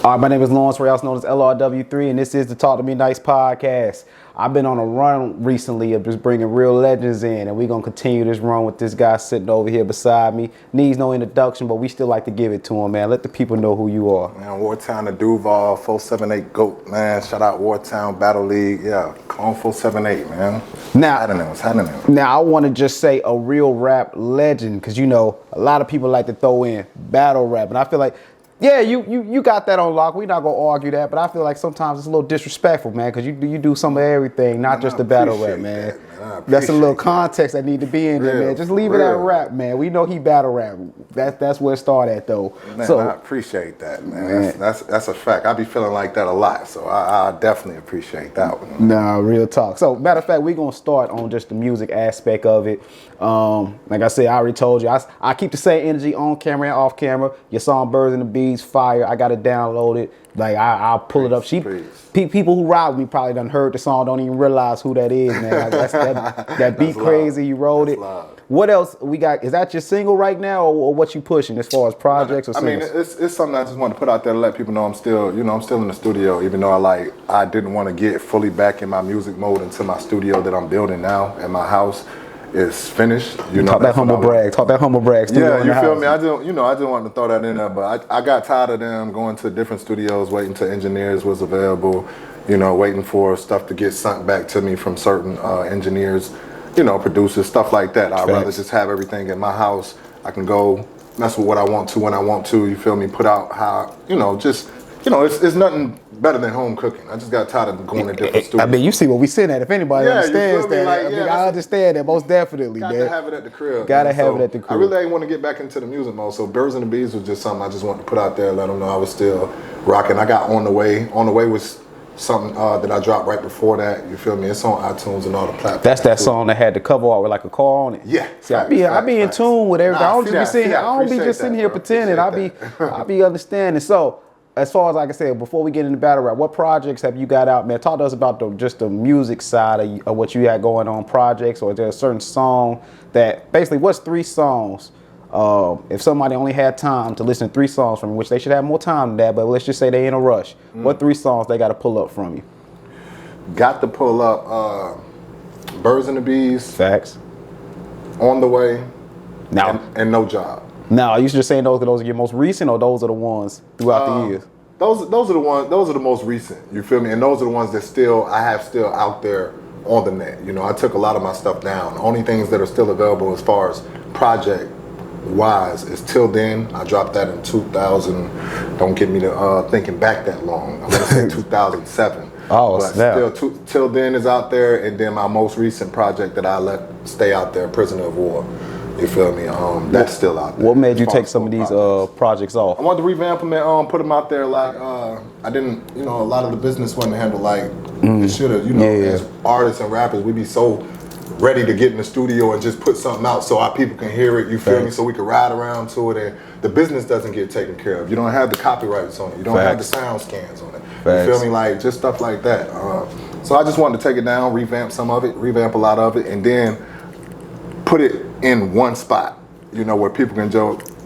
All right, my name is Lawrence Ray, also known as LRW3, and this is the Talk to Me Nice podcast. I've been on a run recently of just bringing real legends in, and we're going to continue this run with this guy sitting over here beside me. Needs no introduction, but we still like to give it to him, man. Let the people know who you are. Man, Wartown the Duval, 478 GOAT, man. Shout out Wartown Battle League. Yeah, clone 478, man. What's happening? Now, I want to just say a real rap legend, because, you know, a lot of people like to throw in battle rap, and I feel like, yeah, you got that on lock. We're not going to argue that, but I feel like sometimes it's a little disrespectful, man, because you do some of everything, not just the battle rap, man. That's a little context that need to be in there, man. Just leave it at rap, man. We know he battle rap. That's where it started at, though. Man, so I appreciate that, man. That's a fact. I be feeling like that a lot, so I definitely appreciate that one. Nah, real talk. So, matter of fact, we're going to start on just the music aspect of it. Like I said, I already told you, I keep the same energy on camera and off camera. Your song Birds and the Bees, fire. I got it downloaded. Like, I'll pull it up. People who ride with me probably done heard the song, don't even realize who that is, man. That beat crazy, you wrote it. Loud. What else we got? Is that your single right now, or what you pushing as far as projects or singles? I mean, it's something I just want to put out there to let people know I'm still in the studio, even though I didn't want to get fully back in my music mode until my studio that I'm building now at my house is finished. Talk that humble brag. Yeah, you feel me? I didn't want to throw that in there, but I got tired of them going to different studios, waiting till engineers was available, waiting for stuff to get sent back to me from certain engineers, producers, stuff like that. I'd rather just have everything at my house. I can go mess with what I want to when I want to, you feel me? Put out how, it's nothing better than home cooking. I just got tired of going to different studios. I mean, you see what we sitting at. If anybody understands that, I understand that most definitely. Got to have it at the crib. Gotta have it at the crib. I really ain't want to get back into the music mode. So Birds and the Bees was just something I just wanted to put out there, let them know I was still rocking. I got On the Way. On the Way was something that I dropped right before that. You feel me? It's on iTunes and all the platforms. That's that song that had the cover art with like a car on it. Yeah. See, I be in tune with everything. I don't be just sitting here pretending. I be understanding. So, as far as like I said, before we get into battle rap, what projects have you got out, man? Talk to us about just the music side of what you had going on, projects, or is there a certain song that basically, what's 3 songs? If somebody only had time to listen to 3 songs from you, which they should have more time than that, but let's just say they in a rush. What 3 songs they got to pull up from you? Got to pull up Birds and the Bees. Facts. On the Way. Now. And No Job. Now, are you just saying those are your most recent, or those are the ones throughout the years? Those are the ones. Those are the most recent. You feel me? And those are the ones that I have out there on the net. I took a lot of my stuff down. The only things that are still available as far as project wise is Till Then. I dropped that in 2000. Don't get me to thinking back that long. I'm gonna say 2007. Oh, but still, Till Then is out there, and then my most recent project that I let stay out there, Prisoner of War. You feel me? That's still out there. What made you take some of these projects off? I wanted to revamp them and put them out there like I didn't, a lot of the business wasn't handled like it should have. As artists and rappers, we be so ready to get in the studio and just put something out so our people can hear it, you feel me? So we can ride around to it, and the business doesn't get taken care of. You don't have the copyrights on it. You don't have the sound scans on it. You feel me? Like, just stuff like that. So I just wanted to take it down, revamp some of it, revamp a lot of it, and then put it in one spot, where people can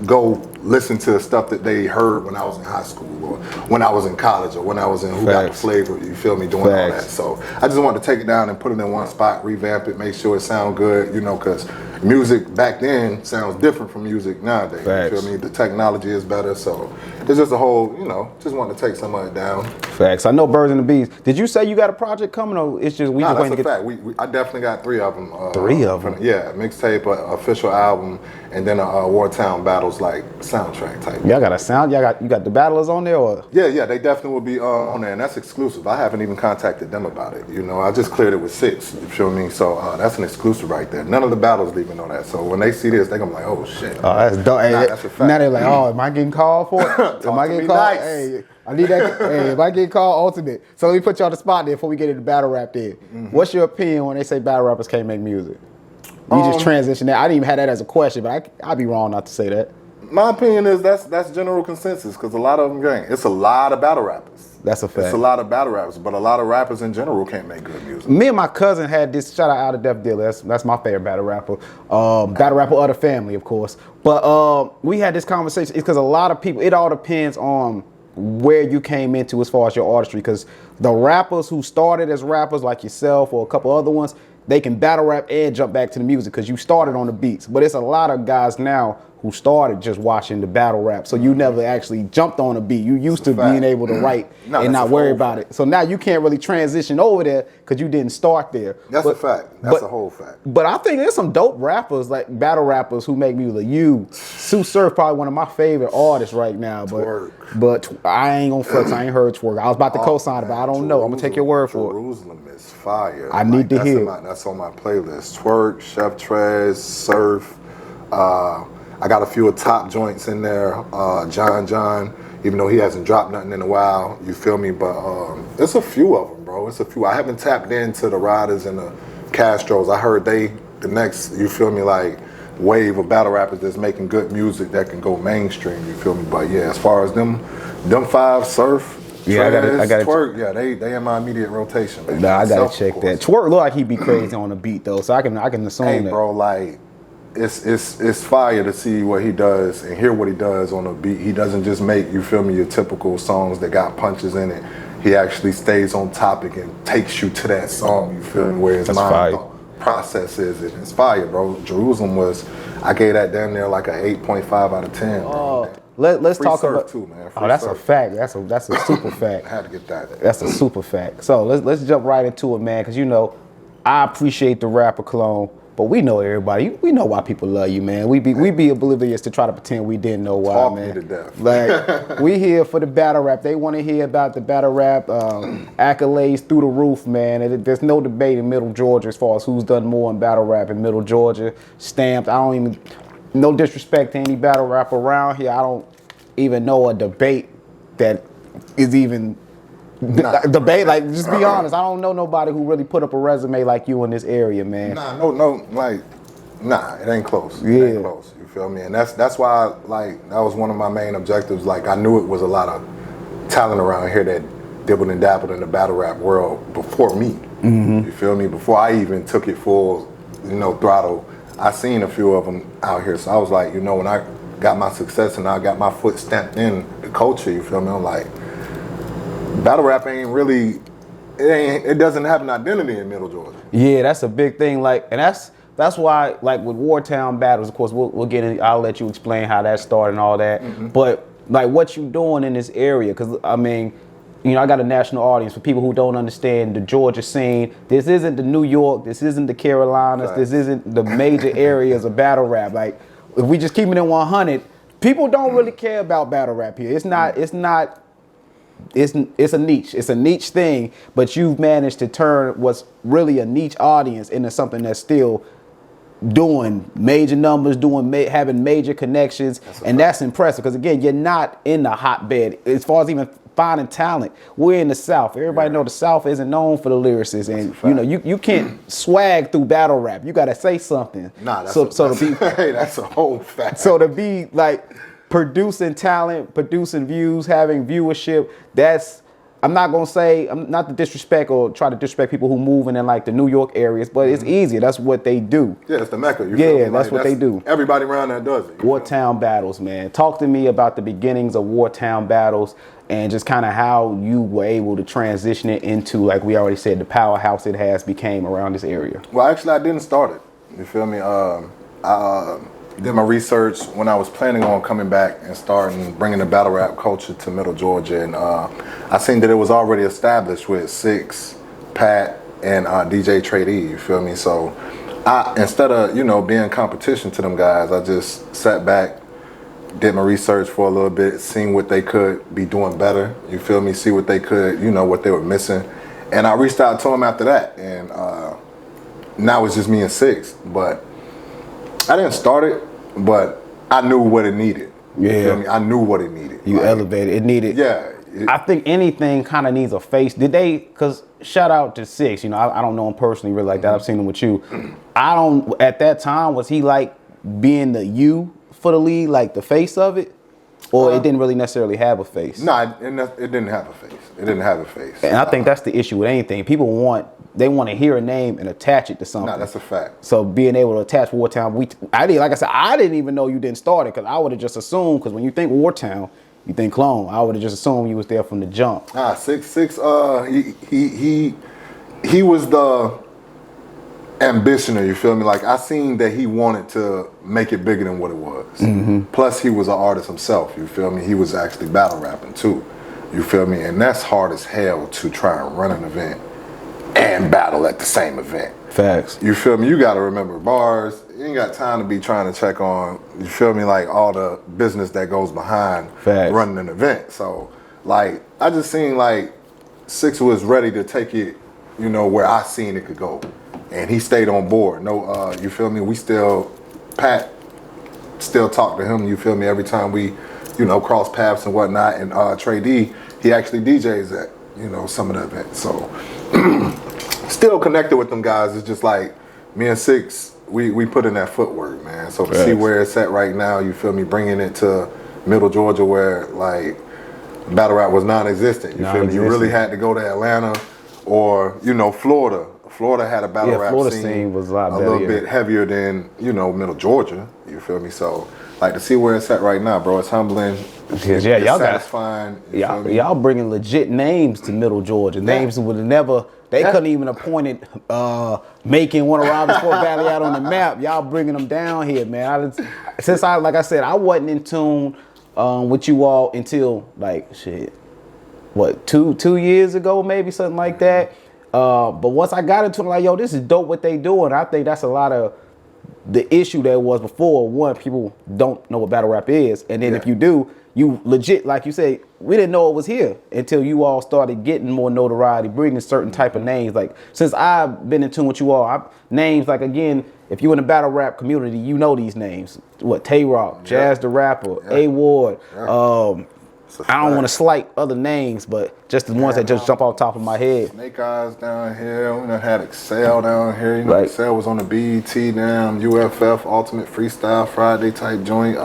go listen to stuff that they heard when I was in high school, or when I was in college, or when I was in Who Got the Flavor, you feel me, doing all that. So I just wanted to take it down and put it in one spot, revamp it, make sure it sound good, because music back then sounds different from music nowadays. You feel me? The technology is better, so it's just a whole, just wanted to take some of it down. Facts. I know Birds and the Bees. Did you say you got a project coming, or it's just we just waiting to get? That's a fact. I definitely got 3 of them. 3 of them? Yeah, mixtape, official album, and then a Wartown Battles like soundtrack type. Y'all got a sound? You got the battlers on there, or? Yeah, they definitely will be on there, and that's exclusive. I haven't even contacted them about it. I just cleared it with 6. You feel me? So that's an exclusive right there. None of the battles even know that. So when they see this, they're gonna be like, oh shit. Oh, that's dope. That's a fact. Now they're like, oh, am I getting called for it? Am I getting called? Nice. Hey, I need that. Hey, am I getting called ultimate? So let me put you on the spot there before we get into battle rap there. What's your opinion when they say battle rappers can't make music? You just transition that. I didn't even have that as a question, but I'd be wrong not to say that. My opinion is that's general consensus, because a lot of them can't. It's a lot of battle rappers. That's a fact. It's a lot of battle rappers, but a lot of rappers in general can't make good music. Me and my cousin had this, shout out of Def Dealer, that's my favorite battle rapper. Battle rapper of the family, of course. But we had this conversation, it's because a lot of people, it all depends on where you came into as far as your artistry, because the rappers who started as rappers like yourself or a couple other ones, they can battle rap and jump back to the music because you started on the beats. But it's a lot of guys now who started just watching the battle rap, so you never actually jumped on a beat. You used to being able to write and not worry about it. So now you can't really transition over there because you didn't start there. That's a fact. That's a whole fact. But I think there's some dope rappers, like battle rappers, who make music. You, Sue Surf, probably one of my favorite artists right now. But I ain't gonna flex. I ain't heard Twerk. I was about to co-sign it, but I don't know. I'm gonna take your word for it. Jerusalem is fire. I need to hear. That's on my playlist. Twerk, Chef Trez, Surf. I got a few of top joints in there. John, even though he hasn't dropped nothing in a while, you feel me? But it's a few of them, bro. It's a few. I haven't tapped into the Riders and the Castros. I heard the next, you feel me, like wave of battle rappers that's making good music that can go mainstream, you feel me? But yeah, as far as them five, Surf, yeah, Trez, I gotta Twerk, yeah, they in my immediate rotation, man. Nah, I gotta check that. Twerk look like he be crazy on the beat though, so I can assume that. Hey, bro, like, it's fire to see what he does and hear what he does on a beat. He doesn't just make, you feel me, your typical songs that got punches in it. He actually stays on topic and takes you to that song, you feel me, where his mind process is. It's fire, bro. Jerusalem I gave that damn near like an 8.5 out of 10. Let's Free talk Surf about too, man. That's a fact. That's a super fact. I had to get that. That's a super fact. So let's jump right into it, man, because I appreciate the rapper clone. But we know everybody. We know why people love you, man. We be oblivious to try to pretend we didn't know why, Talk man. me to death. Like, we here for the battle rap. They want to hear about the battle rap accolades through the roof, man. And there's no debate in Middle Georgia as far as who's done more in battle rap in Middle Georgia. Stamped. No disrespect to any battle rap around here. I don't even know a debate that is even debate. Like, just be honest. I don't know nobody who really put up a resume like you in this area, man. It ain't close. Yeah. It ain't close. You feel me? And that's why, like, that was one of my main objectives. Like, I knew it was a lot of talent around here that dibbled and dabbled in the battle rap world before me. Mm-hmm. You feel me? Before I even took it full, throttle, I seen a few of them out here. So I was like, when I got my success and I got my foot stamped in the culture, you feel me? I'm like, battle rap ain't really, it doesn't have an identity in Middle Georgia. Yeah, that's a big thing. Like, and that's why, like, with Wartown battles, of course, we'll get in. I'll let you explain how that started and all that. Mm-hmm. But like, what you doing in this area? Because I mean, I got a national audience for people who don't understand the Georgia scene. This isn't the New York. This isn't the Carolinas. Right. This isn't the major areas of battle rap. Like, if we just keep it in 100, people don't really care about battle rap here. It's not. It's a niche. It's a niche thing, but you've managed to turn what's really a niche audience into something that's still doing major numbers, having major connections, and that's impressive. Because again, you're not in the hotbed as far as even finding talent. We're in the South. Everybody know the South isn't known for the lyricists, and you can't swag through battle rap. You got to say something. Nah, that's a whole fact. So to be like producing talent, producing views, having viewership, I'm not to disrespect or try to disrespect people who move in like the New York areas, but it's easier. That's what they do. Yeah, it's the Mecca. That's what they do. Everybody around there does it. Wartown battles, man. Talk to me about the beginnings of Wartown battles and just kind of how you were able to transition it into, like we already said, the powerhouse it has became around this area. Well, actually, I didn't start it. You feel me? I did my research when I was planning on coming back and starting bringing the battle rap culture to Middle Georgia, and I seen that it was already established with Six, Pat, and DJ Trade E. You feel me? So I, instead of being competition to them guys, I just sat back, did my research for a little bit, seen what they could be doing better. You feel me? See what they could, what they were missing, and I reached out to them after that, and now it's just me and Six, but I didn't start it, but I knew what it needed. You feel me? I knew what it needed. You elevated. It needed. Yeah. I think anything kind of needs a face. Because shout out to Six, I don't know him personally really like that. I've seen him with you. At that time, was he like being the you for the league, like the face of it? Or it didn't really necessarily have a face? No, it didn't have a face. It didn't have a face. And I think that's the issue with anything. People want to hear a name and attach it to something. No, that's a fact. So being able to attach Wartown, I didn't even know you didn't start it, because I would have just assumed, because when you think Wartown, You think clone? I would have just assumed you was there from the jump. Nah, 6'6". He was the ambitioner. You feel me? Like I seen that he wanted to make it bigger than what it was. Mm-hmm. Plus, he was an artist himself. You feel me? He was actually battle rapping too. You feel me? And that's hard as hell to try and run an event and battle at the same event. Facts. You feel me? You got to remember bars. You ain't got time to be trying to check on, you feel me, like all the business that goes behind running an event. So, like, I just seen like 6 was ready to take it, you know, where I seen it could go. And he stayed on board. No, you feel me? We still, Pat still talk to him, you feel me, every time we, you know, cross paths and whatnot. And Trey D, he actually DJs at, you know, some of the events. So, still connected with them guys. It's just like me and 6, we put in that footwork, man. So to see where it's at right now, you feel me, bringing it to Middle Georgia where like battle rap was non-existent. You feel me? You really had to go to Atlanta or, you know, Florida. Florida had a battle rap scene was a little bit heavier than, you know, Middle Georgia. You feel me? So like to see where it's at right now, bro, it's humbling. Because it's satisfying. Y'all bringing legit names to Middle Georgia. Names would have never. They couldn't even appointed making one of Robbins Fort Valley out on the map. Y'all bringing them down here, man. Like I said, I wasn't in tune with you all until like two years ago, maybe something like that. But once I got into it, like, yo, this is dope what they doing. I think that's a lot of the issue that was before. One, people don't know what battle rap is, and then if you do, you legit, like you say, we didn't know it was here until you all started getting more notoriety, bringing certain type of names. Like, since I've been in tune with you all, names like, again, if you're in the battle rap community, you know these names. What, Tay-Rock, Jazz the Rapper, A-Ward. I don't want to slight other names, but just the ones that just jump off the top of my head. Snake Eyes down here. We done had Excel down here. You know, Excel was on the BET down, UFF, Ultimate Freestyle Friday type joint.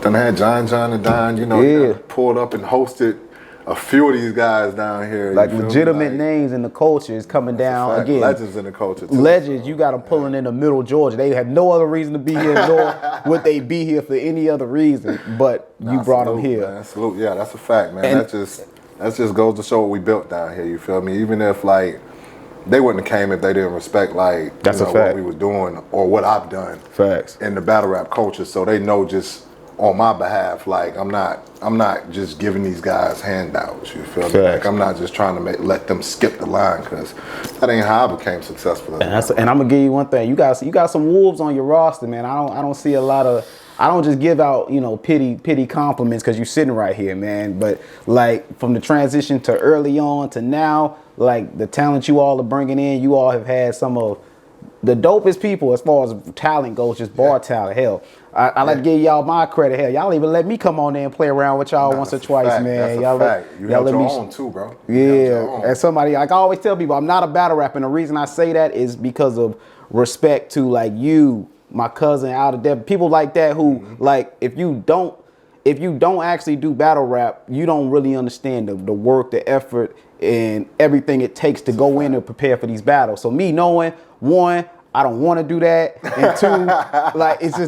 Then I had John and Don, you know, he pulled up and hosted a few of these guys down here. Like legitimate names in the culture is coming down again. Legends in the culture too. Legends, you got them pulling into Middle Georgia. They have no other reason to be here, nor would they be here for any other reason. But you brought them here. Man, salute. Yeah, that's a fact, man. And that just goes to show what we built down here. You feel me? Even if like they wouldn't have came if they didn't respect like what we was doing or what I've done. Facts. In the battle rap culture, so they know just on my behalf, like I'm not just giving these guys handouts. You feel me? Like I'm not just trying to let them skip the line, because that ain't how I became successful. And I'm gonna give you one thing. You got some wolves on your roster, man. I don't see a lot of. I don't just give out, you know, pity compliments because you're sitting right here, man. But like from the transition to early on to now, like the talent you all are bringing in, you all have had some of the dopest people as far as talent goes, just bar talent. Hell, I like to give y'all my credit. Hell, y'all even let me come on there and play around with y'all once or twice, man. Y'all let me own too, bro. Yeah, as somebody, like I always tell people, I'm not a battle rapper, and the reason I say that is because of respect to like you, my cousin, out of there, people like that who like if you don't actually do battle rap, you don't really understand the work, the effort, and everything it takes to go in and prepare for these battles. So me knowing, one, I don't want to do that, and two, like it's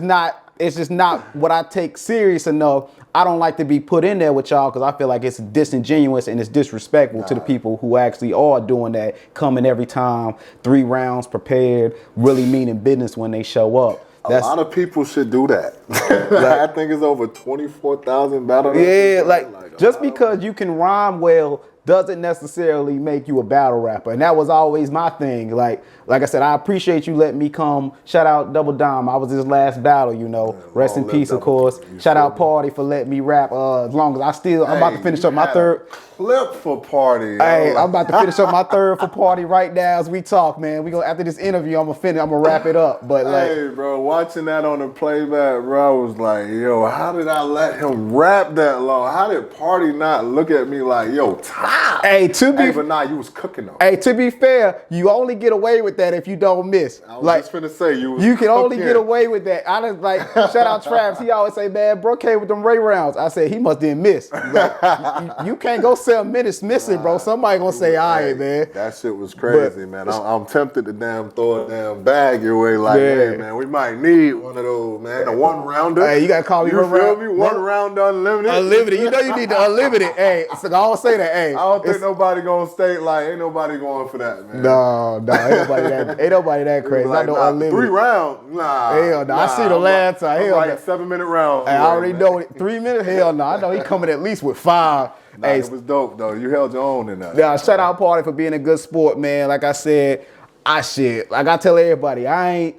just not what I take serious enough. I don't like to be put in there with y'all because I feel like it's disingenuous and it's disrespectful to the people who actually are doing that, coming every time, 3 rounds prepared, really meaning business when they show up. A lot of people should do that. Like, I think it's over 24,000 battle rappers. Yeah, like just because you can rhyme well doesn't necessarily make you a battle rapper. And that was always my thing. Like I said, I appreciate you letting me come. Shout out Double Dime. I was his last battle, you know. Yeah, rest in peace, of course. Shout out Party for letting me rap. As long as I'm about to finish up my third. Clip for Party. Hey, I'm about to finish up my third for Party right now as we talk, man. We after this interview, I'm gonna wrap it up. But hey, bro, watching that on the playback, bro, I was like, yo, how did I let him rap that long? How did Party not look at me like, yo, Ty? Hey, but nah, you was cooking though. Hey, to be fair, you only get away with that if you don't miss. I was just finna say you can only get away with that. I just like shout out Travis. He always say, man, bro came with them Ray rounds. I said he must didn't miss. Like, you can't go 7 minutes missing, bro. Somebody gonna say, all right, man. That shit was crazy, man. I'm tempted to throw a damn bag your way. Like, hey, man, we might need one of those, man. A 1-rounder. Hey, you gotta call me. You feel me? 1 round unlimited. Unlimited. You know you need the unlimited. Hey, so I always say that. Hey, I don't think nobody gonna stay like. Ain't nobody going for that, man. No, ain't nobody that crazy. Like, I know unlimited. 3 rounds? Nah. Hell no. I see the last time. Hell no. 7-minute rounds. I already know it. 3 minutes? Hell no. I know he coming at least with 5. Nah, it was dope though. You held your own in that. Yeah, shout out Party for being a good sport, man. Like I said, like I tell everybody, I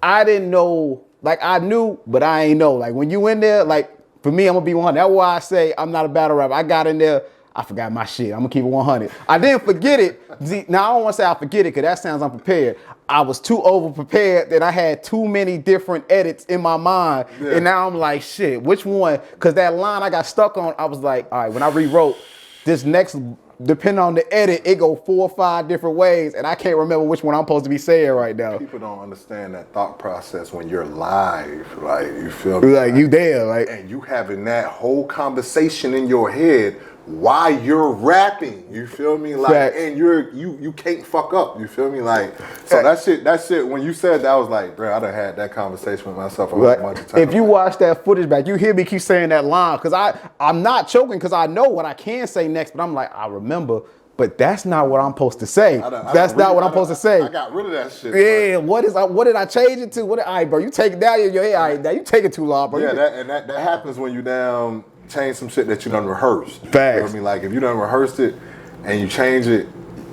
didn't know, like I knew, but I ain't know. Like when you in there, like for me, I'm gonna be 100. That's why I say I'm not a battle rapper. I got in there, I forgot my shit. I'm gonna keep it 100. I didn't forget it. Now I don't want to say I forget it because that sounds unprepared. I was too over prepared that I had too many different edits in my mind, and now I'm like, shit, which one? Because that line I got stuck on, I was like, all right, when I rewrote this next, depending on the edit, it go 4 or 5 different ways, and I can't remember which one I'm supposed to be saying right now. People don't understand that thought process when you're live, like you feel me? Like you there, like, and you having that whole conversation in your head while you're rapping, you feel me? Like, and you can't fuck up, you feel me? Like, so that shit. When you said that, I was like, bro, I done had that conversation with myself a bunch of times. If you watch that footage back, you hear me keep saying that line because I'm not choking because I know what I can say next, but I'm like, I remember. But that's not what I'm supposed to say. That's not what I'm supposed to say. I got rid of that shit. Yeah, what did I change it to? All right, bro, you take it down in your head. All right, now you take it too long, bro. Yeah, that happens when you down. Change some shit that you done rehearsed. Facts. You know what I mean? Like if you done rehearsed it and you change it,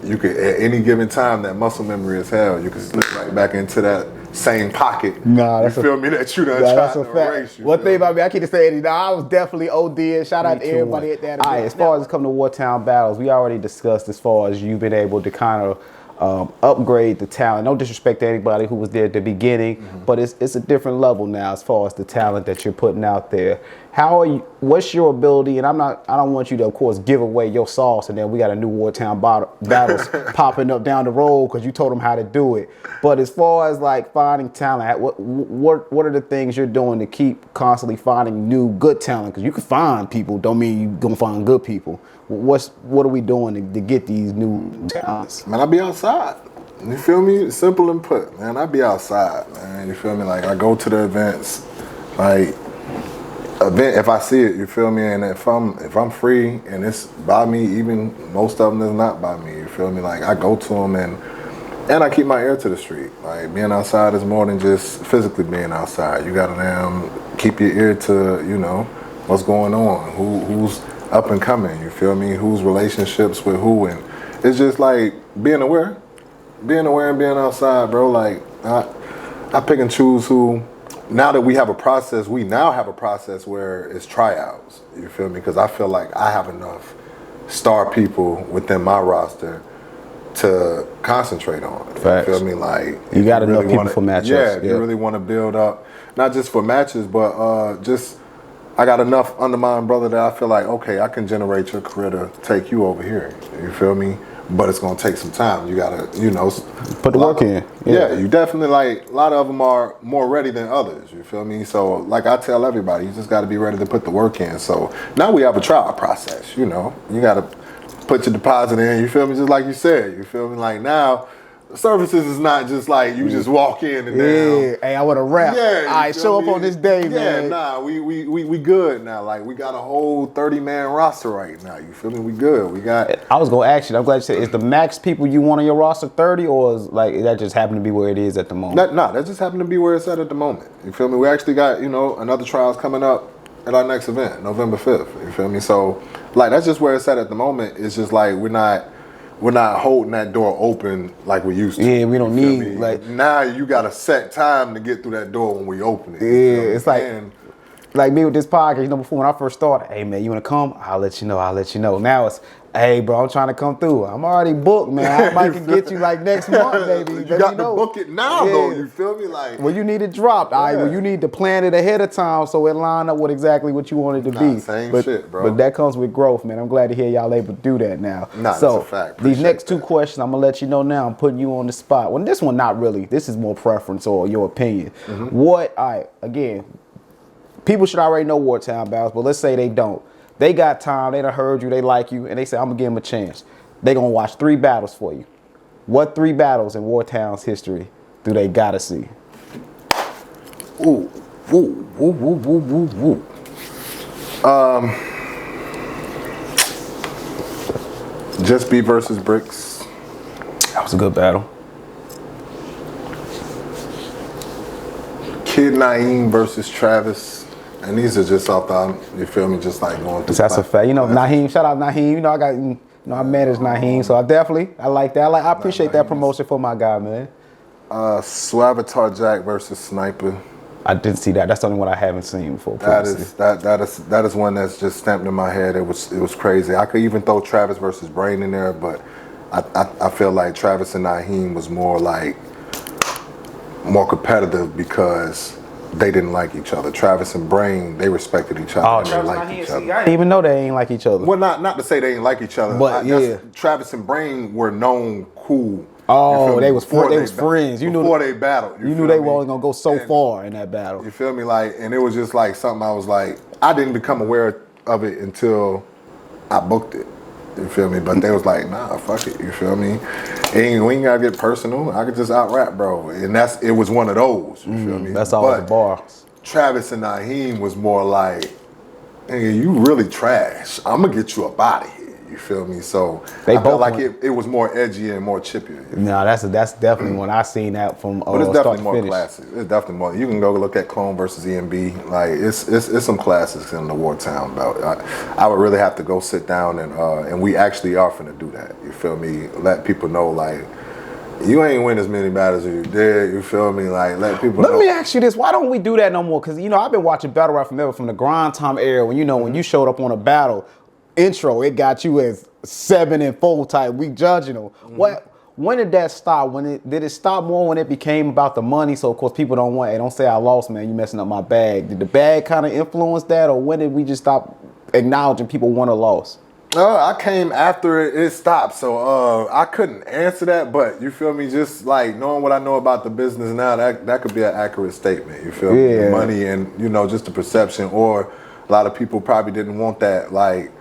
you could at any given time, that muscle memory is hell. You can slip right back into that same pocket. Nah, you feel me? That you done tried to erase. One thing about me, I keep saying, I was definitely OD. Shout out to everybody at that. All right, as far as it comes to Wartown battles, we already discussed as far as you've been able to kind of upgrade the talent. No disrespect to anybody who was there at the beginning, but it's a different level now as far as the talent that you're putting out there. What's your ability? And I don't want you to, of course, give away your sauce and then we got a new Wartown battles popping up down the road because you told them how to do it. But as far as like finding talent, what are the things you're doing to keep constantly finding new good talent? Because you can find people, don't mean you're gonna find good people. What are we doing to get these new talents? Man, I be outside. You feel me? Simple and put, man. I be outside, man. You feel me? Like I go to the events, like if I see it, you feel me? And if I'm free and it's by me, even most of them is not by me. You feel me? Like I go to them and I keep my ear to the street. Like being outside is more than just physically being outside. You gotta keep your ear to what's going on, who's up and coming, you feel me? Whose relationships with who, and it's just like being aware and being outside, bro. Like I pick and choose who. Now that we have a process, where it's tryouts, you feel me? Because I feel like I have enough star people within my roster to concentrate on. Facts. You feel me? Like you got enough people for matches. Yeah, you really want to build up, not just for matches, but I got enough under my umbrella that I feel like, okay, I can generate your career to take you over here. You feel me? But it's gonna take some time. You gotta, put the work in. Yeah, you definitely a lot of them are more ready than others. You feel me? So, like I tell everybody, you just gotta be ready to put the work in. So now we have a trial process. You gotta put your deposit in. You feel me? Just like you said. You feel me? Like now. Services is not just like you just walk in and hey, I want to rap. Yeah, I show up on this day, man. Yeah, nah, we good now. Like we got a whole 30-man roster right now. You feel me? We good. We got. I was gonna ask you. I'm glad you said. Is the max people you want on your roster 30, or is that just happen to be where it is at the moment? That just happened to be where it's at the moment. You feel me? We actually got another trials coming up at our next event, November 5th. You feel me? So that's just where it's at the moment. It's just like we're not holding that door open like we used to. Yeah, we don't need now you got a set time to get through that door when we open it. Yeah, it's like like me with this podcast, you know, before when I first started, hey man, you wanna come? I'll let you know. Now it's, hey bro, I'm trying to come through. I'm already booked, man. I might can get you like next month, baby. You got to book it now, though. You feel me? Like, well, you need it dropped. All right, well, you need to plan it ahead of time so it line up with exactly what you want it to be. Same shit, bro. But that comes with growth, man. I'm glad to hear y'all able to do that now. That's so a fact. These next two questions, I'm gonna let you know now. I'm putting you on the spot. Well, this one not really. This is more preference or your opinion. What? All right, again, people should already know Wartown battles, but let's say they don't. They got time, they done heard you, they like you, and they say, I'm gonna give them a chance. They gonna watch 3 battles for you. What 3 battles in Wartown's history do they gotta see? Ooh. Just B versus Bricks. That was a good battle. Kid Naeem versus Travis. And these are just off the, you feel me, just like going through. That's a fact. You know, Naeem, shout out Naeem. You know, I manage Naeem, so I like that. I appreciate that promotion for my guy, man. Swavatar Jack versus Sniper. I didn't see that. That's the only one I haven't seen before. That is one that's just stamped in my head. It was crazy. I could even throw Travis versus Brain in there, but I feel like Travis and Naeem was more competitive because they didn't like each other. Travis and Brain, they respected each other. Oh, they liked each other. I didn't even know they ain't like each other. Well, not to say they ain't like each other, but Travis and Brain were known cool. Oh, they was friends. You knew before they battled. You knew they were only gonna go so far in that battle. You feel me? And it was just like something I was like, I didn't become aware of it until I booked it. You feel me? But they was like, nah, fuck it. You feel me? We ain't gotta get personal. I could just out rap, bro. And it was one of those. You feel me? That's all the bars. Travis and Naeem was more like, hey, you really trash. I'm gonna get you up out of here. You feel me? So I felt like it was more edgy and more chippy. No, that's definitely one I seen that from. But it's definitely more classic. It's definitely more. You can go look at Clone versus EMB. Like it's some classics in the Wartown bout. I would really have to go sit down and we actually are finna do that. You feel me? Let people know like you ain't win as many battles as you did. You feel me? Like let people know. Let me ask you this: why don't we do that no more? Because I've been watching battle rap from the grind time era when when you showed up on a battle. Intro, it got you as 7 and 4 type. We judging them. When did that stop? Did it stop more when it became about the money? So of course people don't want. Hey, don't say I lost, man. You messing up my bag. Did the bag kind of influence that, or when did we just stop acknowledging people won or lost? I came after it stopped, so I couldn't answer that. But you feel me? Just like knowing what I know about the business now, that could be an accurate statement. You feel me? The money and just the perception, or a lot of people probably didn't want that. Like.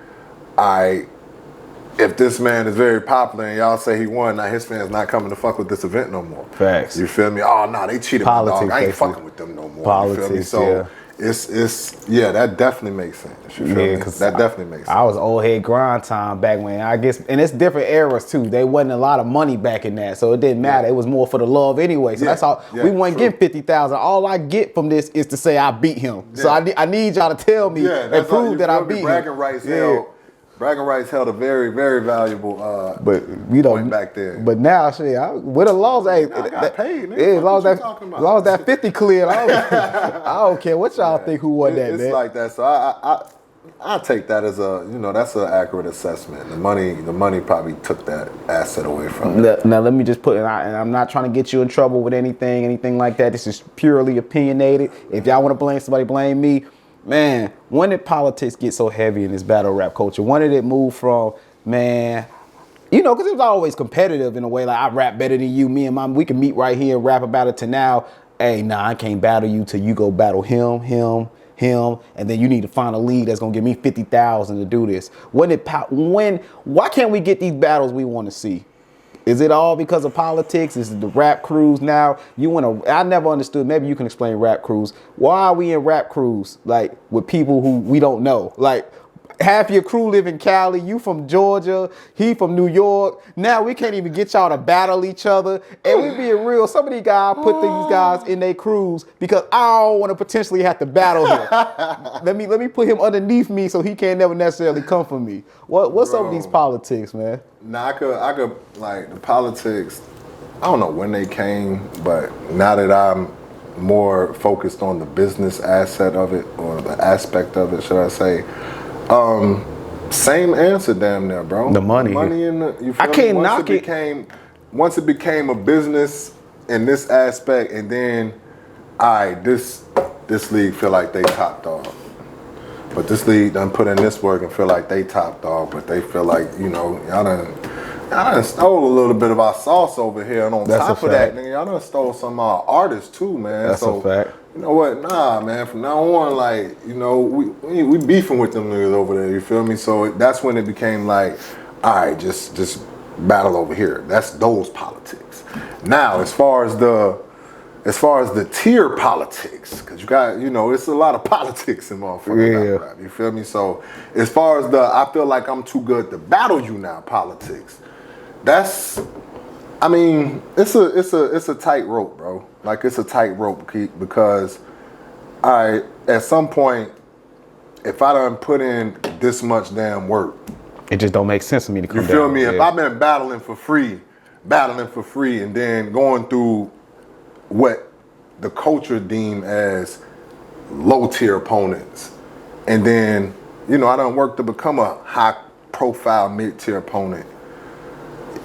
If this man is very popular and y'all say he won, now his fans not coming to fuck with this event no more. Facts. You feel me? Oh no, they cheated my dog. I ain't fucking with them no more. Politics, you feel me? So that definitely makes sense. You feel me? That definitely makes sense. I was old head grind time back when and it's different eras too. There wasn't a lot of money back in that, so it didn't matter. It was more for the love anyway. So that's all. We weren't getting 50,000. All I get from this is to say I beat him. So I need y'all to tell me and prove that I beat him. Bragging rights held a very, very valuable point back then. But now, with a loss, I got paid. As long as that 50 cleared, I don't care what y'all think who won that, man. It's like that. So I take that as that's an accurate assessment. The money probably took that asset away from it. Now let me just put it out, and I'm not trying to get you in trouble with anything like that. This is purely opinionated. If y'all want to blame somebody, blame me. Man, when did politics get so heavy in this battle rap culture? When did it move from, man, because it was always competitive in a way, like I rap better than you, me and mom, we can meet right here and rap about it, to now, hey, nah, I can't battle you till you go battle him, and then you need to find a league that's gonna give me 50,000 to do this. Why can't we get these battles we want to see? Is it all because of politics? Is it the rap crews now? I never understood. Maybe you can explain rap crews. Why are we in rap crews like with people who we don't know? Like half your crew live in Cali. You from Georgia. He from New York. Now we can't even get y'all to battle each other. And we being real. Some of these guys put these guys in their crews because I don't want to potentially have to battle him. Let me put him underneath me so he can't never necessarily come for me. What's up with these politics, man? Nah, I could like the politics. I don't know when they came, but now that I'm more focused on the business asset of it, or the aspect of it, should I say. Same answer, damn near, bro. The money. The money in the, you feel I can't knock it. Once it became a business in this aspect, and then, all right, this league feel like they top dog. But this league done put in this work and feel like they top dog, but they feel like, y'all done stole a little bit of our sauce over here. And on top of that, nigga, y'all done stole some of our artists too, man. That's a fact. You know what? Nah, man. From now on, like, we beefing with them niggas over there. You feel me? So that's when it became like, all right, just battle over here. That's those politics. Now, as far as the tier politics, because you got, it's a lot of politics in motherfucking rap. You feel me? So as far as I feel like I'm too good to battle you now politics, it's a tightrope, bro. Like, it's a tightrope because, all right, at some point, if I done put in this much damn work, it just don't make sense for me to come down. You feel me? If I've been battling for free, and then going through what the culture deem as low tier opponents, and then I done worked to become a high profile mid tier opponent.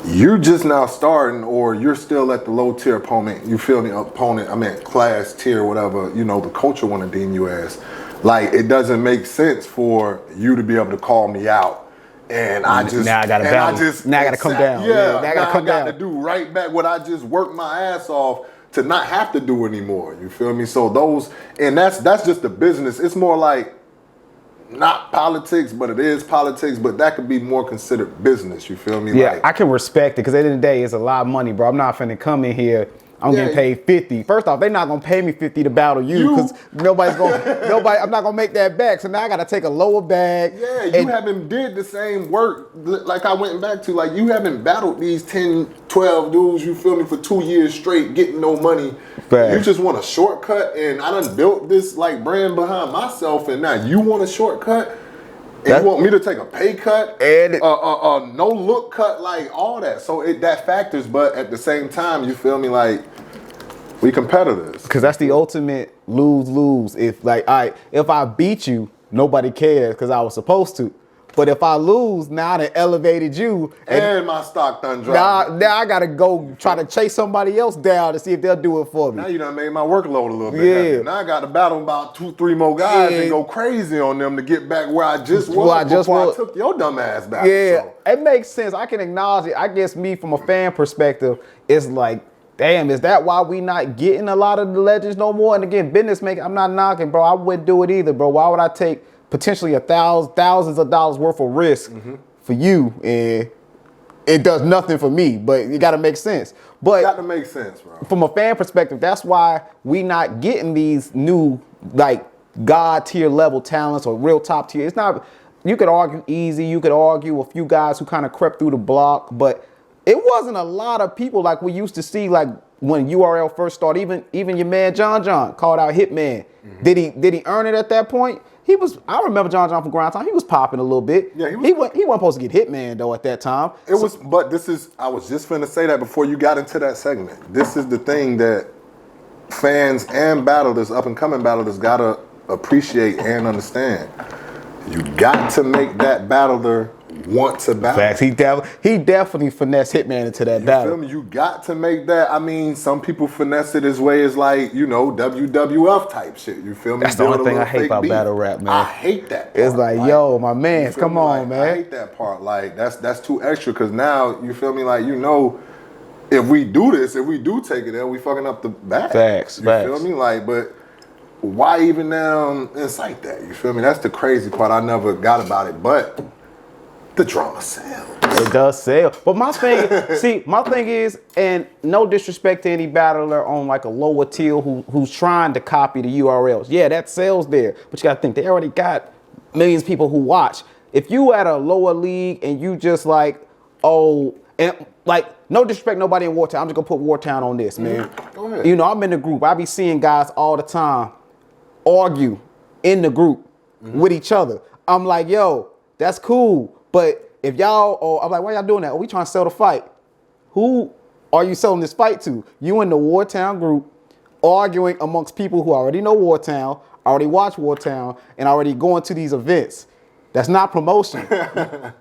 You're just now starting, or you're still at the low tier opponent. You feel the opponent? I mean, class tier, whatever the culture want to deem you as. Like, it doesn't make sense for you to be able to call me out. And I just now I gotta battle. Now I gotta come down. Yeah, now I gotta come down. To do right back what I just worked my ass off to not have to do anymore. You feel me? So that's just the business. It's more like not politics, but it is politics. But that could be more considered business. You feel me? Yeah, I can respect it because at the end of the day, it's a lot of money, bro. I'm not finna come in here. I'm getting paid 50. First off, they're not gonna pay me 50 to battle you because I'm not gonna make that back. So now I gotta take a lower bag. Yeah, you haven't did the same work like I went back to. Like, you haven't battled these 10, 12 dudes, you feel me, for 2 years straight, getting no money. Fact. You just want a shortcut, and I done built this like brand behind myself, and now you want a shortcut? And you want me to take a pay cut, and no look cut, like all that. So that factors, but at the same time, you feel me, like, we competitors. Because that's the ultimate lose-lose. If I beat you, nobody cares because I was supposed to. But if I lose, now I done elevated you. And my stock done dropped. Now I got to go try to chase somebody else down to see if they'll do it for me. Now you done made my workload a little bit heavy. Now I got to battle about 2-3 more guys and go crazy on them to get back where I just was before I took your dumb ass back. Yeah, it makes sense. I can acknowledge it. I guess me, from a fan perspective, it's like, damn, is that why we not getting a lot of the legends no more? And again, business making, I'm not knocking, bro. I wouldn't do it either, bro. Why would I take potentially thousands of dollars worth of risk for you, and it does nothing for me? But it got to make sense. But it got to make sense, bro. From a fan perspective, that's why we not getting these new, like, God tier level talents or real top tier. It's not. You could argue Easy. You could argue a few guys who kind of crept through the block, but it wasn't a lot of people like we used to see, like when URL first started. Even your man John called out Hitman. Did he earn it at that point? I remember John from Grind Time. He was popping a little bit. Yeah, he wasn't supposed to get Hitman though at that time. I was just finna say that before you got into that segment. This is the thing that fans and battlers, up and coming battlers, gotta appreciate and understand. You got to make that battler want to battle. Facts. He definitely finessed Hitman into that battle. You feel me? You got to make that. I mean, some people finesse it as way as like, WWF type shit. You feel me? That's the only thing I hate about battle rap, man. I hate that part. It's like, yo, my man, come on, man. I hate that part. Like, that's too extra, because now, you feel me? Like, if we do this, if we do take it there, we fucking up the bag. Facts. You feel me? Like, but why even now incite that? You feel me? That's the crazy part. I never got about it, but the drama sells. It does sell. But my thing is, and no disrespect to any battler on like a lower tier who's trying to copy the URLs. Yeah, that sells there. But you gotta think, they already got millions of people who watch. If you at a lower league and you just like, no disrespect nobody in Wartown. I'm just gonna put Wartown on this, man. Go ahead. I'm in the group. I be seeing guys all the time argue in the group with each other. I'm like, yo, that's cool. But if I'm like, why y'all doing that? Oh, we trying to sell the fight. Who are you selling this fight to? You in the Wartown group arguing amongst people who already know Wartown, already watch Wartown, and already going to these events. That's not promotion.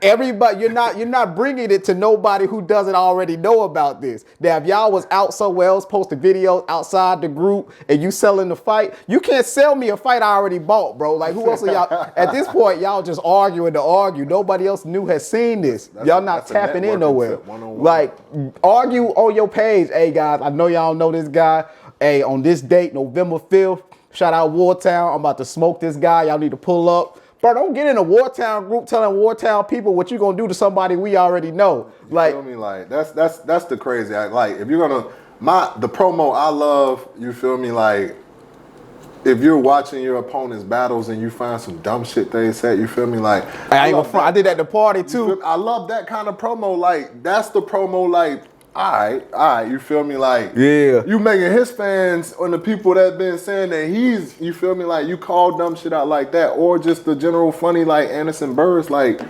Everybody, you're not bringing it to nobody who doesn't already know about this. Now, if y'all was out somewhere else posting videos outside the group and you selling the fight, you can't sell me a fight I already bought, bro. Like, who else are y'all? At this point, y'all just arguing to argue. Nobody else has seen this. Y'all not tapping in nowhere. Like, argue on your page. Hey, guys, I know y'all know this guy. Hey, on this date, November 5th, shout out Wartown. I'm about to smoke this guy. Y'all need to pull up. Bro, don't get in a Wartown group telling Wartown people what you gonna do to somebody we already know. Like, you feel me? Like that's the crazy. Like, if you're gonna the promo I love, you feel me? Like, if you're watching your opponent's battles and you find some dumb shit they said, you feel me? Like, I did that at the party too. I love that kind of promo. Like, that's the promo. Like, all right, you feel me? Like, yeah, you making his fans and the people that been saying that he's, you feel me? Like, you call dumb shit out like that, or just the general funny like Anderson Burris. Like,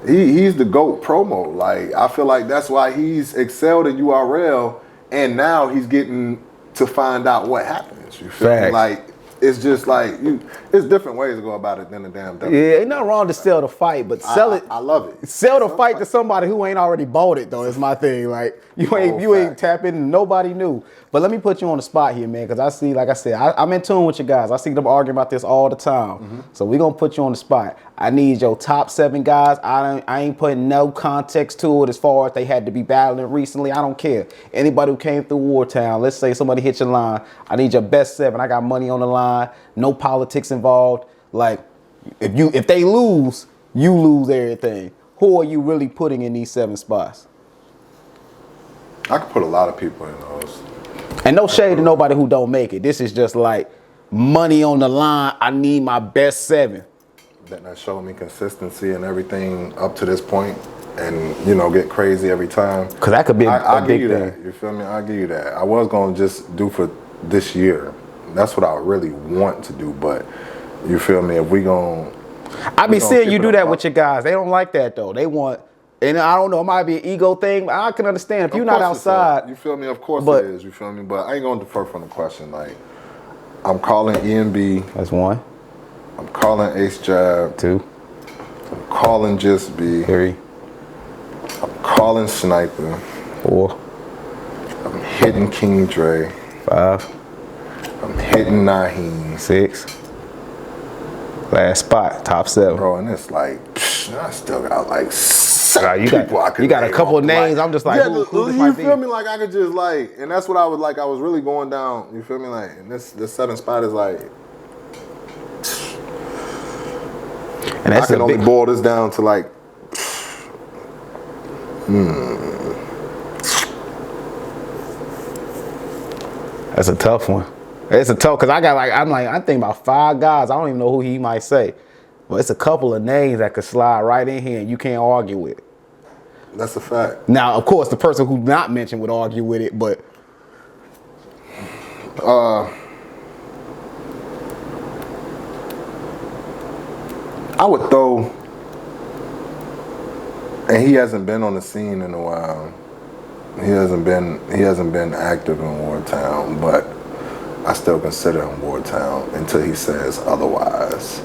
he's the GOAT promo. Like, I feel like that's why he's excelled in URL, and now he's getting to find out what happens. You feel me? Like, it's just like it's different ways to go about it than the damn thing. Yeah, ain't nothing wrong to sell the fight, but sell it. I love it. Sell the fight to somebody who ain't already bought it, though. Is my thing. Like, you ain't tapping. Nobody knew. But let me put you on the spot here, man, because I see, like I said, I'm in tune with you guys. I see them arguing about this all the time. Mm-hmm. So we're gonna put you on the spot. I need your top 7 guys. I ain't putting no context to it as far as they had to be battling recently. I don't care. Anybody who came through Wartown, let's say somebody hit your line. I need your best 7. I got money on the line. No politics involved. Like, if they lose, you lose everything. Who are you really putting in these 7 spots? I could put a lot of people in those. And no shade to nobody who don't make it. This is just like money on the line. I need my best 7. That showed me consistency and everything up to this point, and get crazy every time. Cause that could be a big thing. That. You feel me? I'll give you that. I was gonna just do for this year. That's what I really want to do, but you feel me? If we gon', I be seeing you do that with your guys. They don't like that though. They want. And I don't know, it might be an ego thing, but I can understand if you're not outside. You feel me? Of course it is. You feel me? But I ain't gonna defer from the question. Like, I'm calling EMB. That's 1. I'm calling Ace Jab. 2. I'm calling Just B. 3. I'm calling Sniper. 4. I'm hitting King Dre. 5. I'm hitting Naheem. 6. Last spot, top 7. Bro, and it's like, I still got like 7 people I could You got a couple of names. I'm just like, who you feel me? Like, I could just like, and that's what I was like. I was really going down. You feel me? Like, and this 7th spot is like, and that's I can only boil this down to like, That's a tough one. It's a tough, because I'm thinking about 5 guys. I don't even know who he might say. But it's a couple of names that could slide right in here and you can't argue with. That's a fact. Now, of course, the person who not mentioned would argue with it, but I would throw, and he hasn't been on the scene in a while. He hasn't been active in Wartown, but I still consider him Wartown until he says otherwise.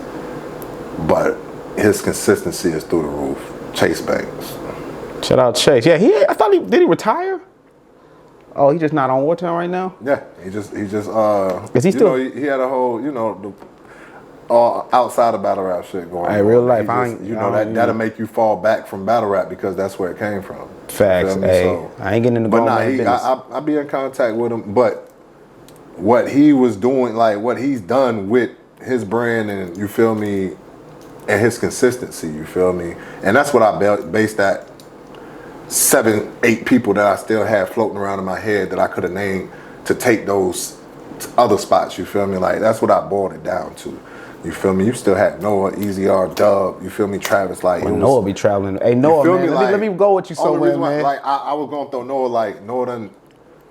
But his consistency is through the roof. Chase Banks. Shout out Chase. Yeah, did he retire? Oh, he's just not on Wartown right now? Yeah, he just is he still? He had a whole, outside of battle rap shit going on. In real life, that'll make you fall back from battle rap because that's where it came from. Facts. Hey, so, I ain't getting in the but I be in contact with him. But what he was doing, like what he's done with his brand, and you feel me, and his consistency, you feel me, and that's what I based that 7, 8 people that I still have floating around in my head that I could have named to take those other spots. You feel me? Like that's what I boiled it down to. You feel me? You still had Noah, Easy R, Dub. You feel me? Travis, like Noah be traveling. Hey Noah, man, let me go with you somewhere, man. Like I was gonna throw Noah, like Noah done,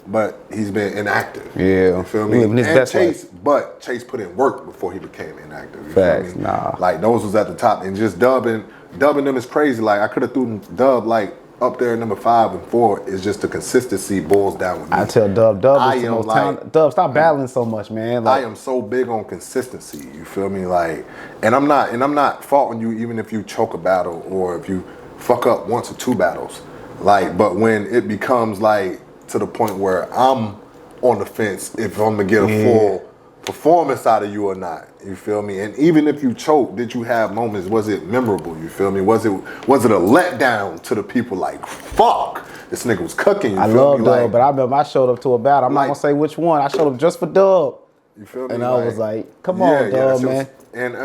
but he's been inactive. Yeah, you feel me? And Chase, but Chase put in work before he became inactive. You Facts, feel me? Nah. Like those was at the top, and just dubbing them is crazy. Like I could have threw Dub like up there number 5 and 4 is just the consistency boils down with me. I tell Dub is the most talented. Dub, stop battling so much, man. I am so big on consistency. You feel me? Like, and I'm not faulting you even if you choke a battle or if you fuck up 1 or 2 battles. Like, but when it becomes like to the point where I'm on the fence if I'm gonna get a full performance out of you or not, you feel me? And even if you choke, did you have moments? Was it memorable? You feel me? Was it a letdown to the people? Like, fuck, this nigga was cooking. You I feel love me? Dub, Like, but I remember I showed up to a battle. I'm not gonna say which one. I showed up just for Dub. You feel me? And I was like, come on, Dub, man. And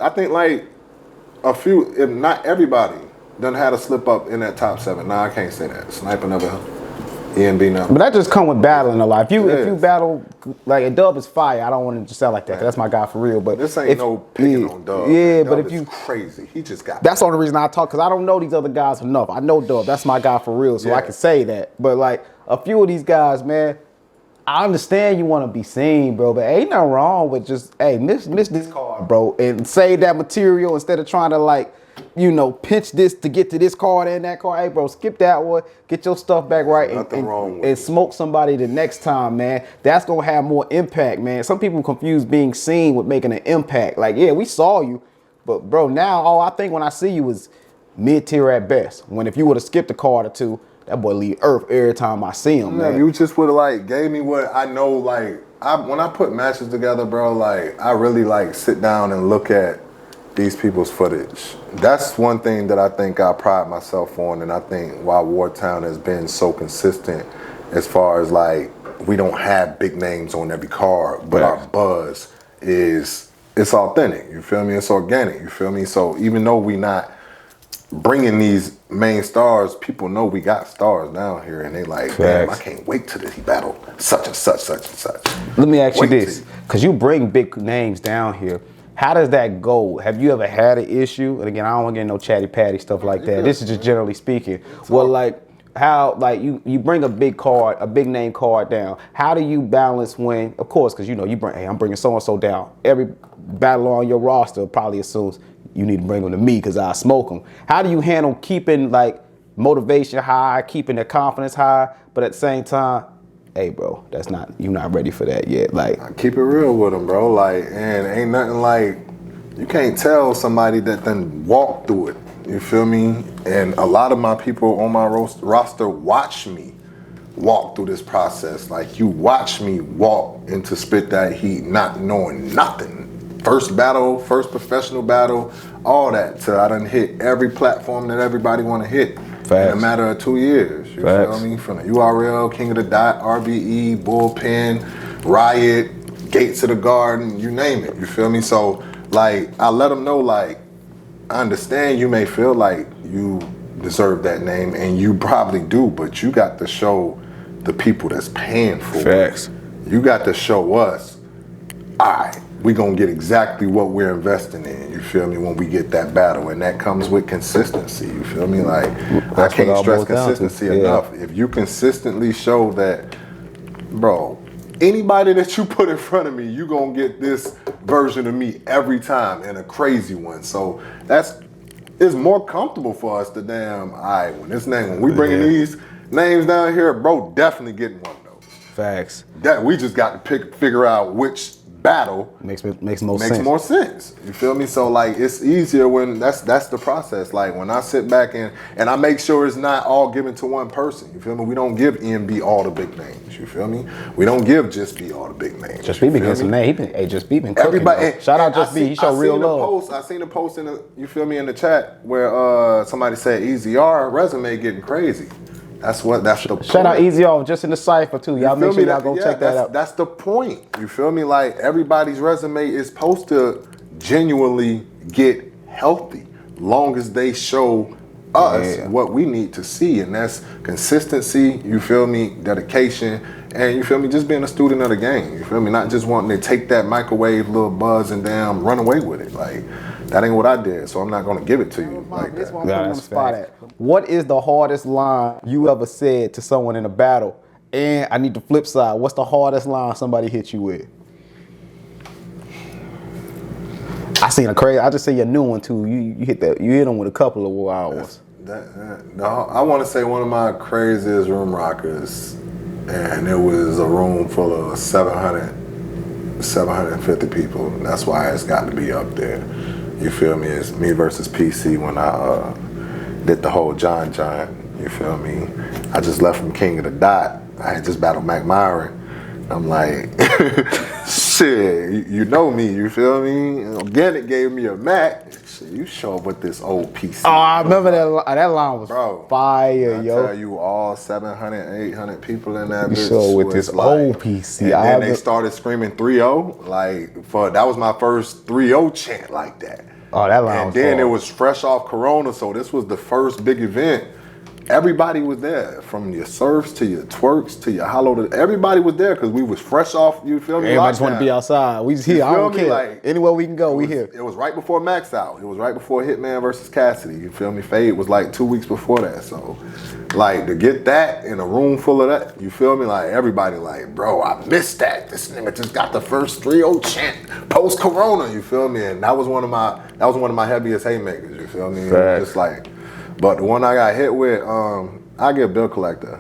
I think like a few, if not everybody, done had a slip up in that top 7. Nah, I can't say that. Sniper never. He ain't be nothing. But that just come with battling a lot. If you battle, like, a Dub is fire. I don't want to just sound like that, 'cause that's my guy for real. But this ain't no picking on Dub. Yeah, Dub but if is you crazy, he just got. That's the only reason I talk, because I don't know these other guys enough. I know Dub. That's my guy for real, so I can say that. But like a few of these guys, man, I understand you want to be seen, bro. But ain't nothing wrong with just miss this card, bro, and save that material instead of trying to like, pinch this to get to this card and that card. Hey, bro, skip that one. Get your stuff back right and smoke somebody the next time, man. That's going to have more impact, man. Some people confuse being seen with making an impact. Like, yeah, we saw you. But, bro, now all I think when I see you is mid-tier at best. When if you would have skipped a card or two, that boy leave earth every time I see him, man. You just would have, like, gave me what I know, like, when I put matches together, bro, like, I really, like, sit down and look at these people's footage. That's one thing that I think I pride myself on, and I think why Wartown has been so consistent as far as like we don't have big names on every card, but our buzz it's authentic. You feel me? It's organic. You feel me? So even though we not bringing these main stars, people know we got stars down here, and they like, damn, I can't wait till he battle such and such, such and such. Let me ask you this, because you bring big names down here. How does that go? Have you ever had an issue? And again, I don't want to get no chatty patty stuff like that. This is just generally speaking. Well, like how, like you bring a big card, a big name card down. How do you balance when, of course, because you bring, hey, I'm bringing so and so down. Every battle on your roster probably assumes you need to bring them to me because I smoke them. How do you handle keeping like motivation high, keeping their confidence high, but at the same time, hey, bro, you're not ready for that yet. Like, I keep it real with them, bro. Like, and ain't nothing like, you can't tell somebody that then walked through it. You feel me? And a lot of my people on my roster watch me walk through this process. Like, you watch me walk into Spit That Heat not knowing nothing. First battle, first professional battle, all that. Till I done hit every platform that everybody want to hit. In a matter of 2 years, you feel me? From the URL, King of the Dot, RBE, Bullpen, Riot, Gates of the Garden, you name it, you feel me? So, like, I let them know, like, I understand you may feel like you deserve that name, and you probably do, but you got to show the people that's paying for it. You got to show us, all right, we gonna get exactly what we're investing in, you feel me, when we get that battle. And that comes with consistency, you feel me? Like, I can't stress consistency enough. If you consistently show that, bro, anybody that you put in front of me, you gonna get this version of me every time, and a crazy one. So it's more comfortable for us to when we bringing these names down here, bro, definitely getting one of those. Facts. That we just got to figure out which battle makes more sense. You feel me? So like, it's easier when that's the process. Like, when I sit back and I make sure it's not all given to one person. You feel me? We don't give EMB all the big names. You feel me? We don't give Just B all the big names. Just B been getting some names. Just B been cooking. Everybody, shout out Just B. He showed real love. I seen a post in the chat where somebody said Easy R resume getting crazy. That's the point. Shout out Easy Off just in the cypher too. Y'all make sure y'all go check that out. That's the point. You feel me? Like, everybody's resume is supposed to genuinely get healthy, long as they show us what we need to see, and that's consistency. You feel me? Dedication, and you feel me? Just being a student of the game. You feel me? Not just wanting to take that microwave little buzz and damn run away with it. Like, that ain't what I did, so I'm not gonna give it to you like that. What is the hardest line you ever said to someone in a battle? And I need the flip side. What's the hardest line somebody hit you with? I just see a new one too. You hit them with a couple of wild ones. No, I want to say one of my craziest room rockers, and it was a room full of 750 people. That's why it's got to be up there. You feel me? It's me versus PC when I did the whole John. You feel me? I just left from King of the Dot. I had just battled Mac Myron. I'm like, shit, you know me, you feel me? Organic gave me a Mac. Shit, you show up with this old PC. Oh, I remember that line was fire, yo. I tell you, all 700, 800 people in that bitch. You show with this old PC. And then they started screaming 3-0. Like, that was my first 3-0 chant like that. Oh, that line was And then hard. it was fresh off Corona, so this was the first big event. Everybody was there, from your surfs to your twerks to your hollow. Everybody was there because we was fresh off. You feel me? Everybody just want to be outside. We just here. I don't care. Like, anywhere we can go, we here. It was right before Max Out. It was right before Hitman versus Cassidy. You feel me? Fade was like 2 weeks before that. So, like, to get that in a room full of that, you feel me? Like, everybody like, bro, I missed that. This nigga just got the first 3-0 chant post Corona. You feel me? And that was one of my heaviest haymakers. You feel me? Just like. But the one I got hit with, I give Bill Collector.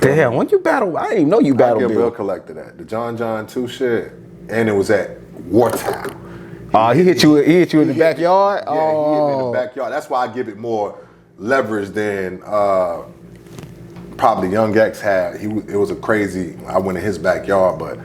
Damn, when you battle, I didn't even know you battled I give Bill. Bill Collector that. The John 2 shit, and it was at Wartown. He hit you in the backyard? Yeah, he hit me in the backyard. That's why I give it more leverage than probably Young X had. It was a crazy, I went in his backyard, but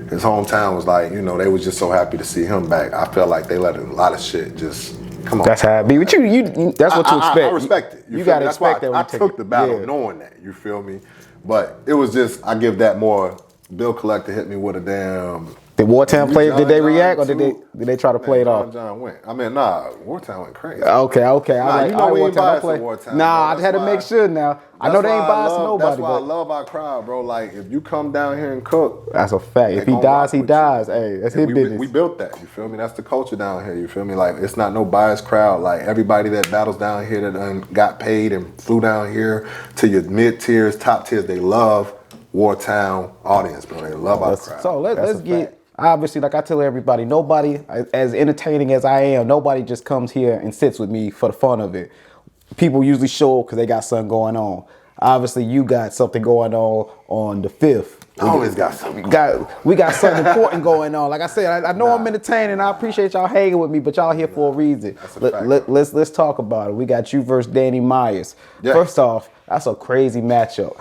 his hometown was like, you know, they was just so happy to see him back. I felt like they let a lot of shit just come on. That's how it be. But you that's what you expect. I respect it. You gotta expect that. I took the battle knowing that. You feel me? But it was just, I give that more. Bill Collector hit me with a damn. Did Wartown play? Did they react or did they try to play it off? John went. I mean, Wartown went crazy. Okay. Nah, I we ain't biased to Wartown. Wartown. I had to make sure now. I know they ain't biased to nobody. That's why I love our crowd, bro. Like, if you come down here and cook, that's a fact. If he dies, he dies. Hey, that's his business. We built that. You feel me? That's the culture down here. You feel me? Like, it's not no biased crowd. Like, everybody that battles down here that got paid and flew down here to your mid tiers, top tiers, they love Wartown audience, bro. They love our crowd. So let's get. Obviously, like I tell everybody, nobody, as entertaining as I am, nobody just comes here and sits with me for the fun of it. People usually show up because they got something going on. Obviously, you got something going on the 5th. I always got something. We got something important going on. Like I said, I know I'm entertaining. I appreciate y'all hanging with me, but y'all here for a reason. Let's talk about it. We got you versus Danny Myers. Yeah. First off, that's a crazy matchup.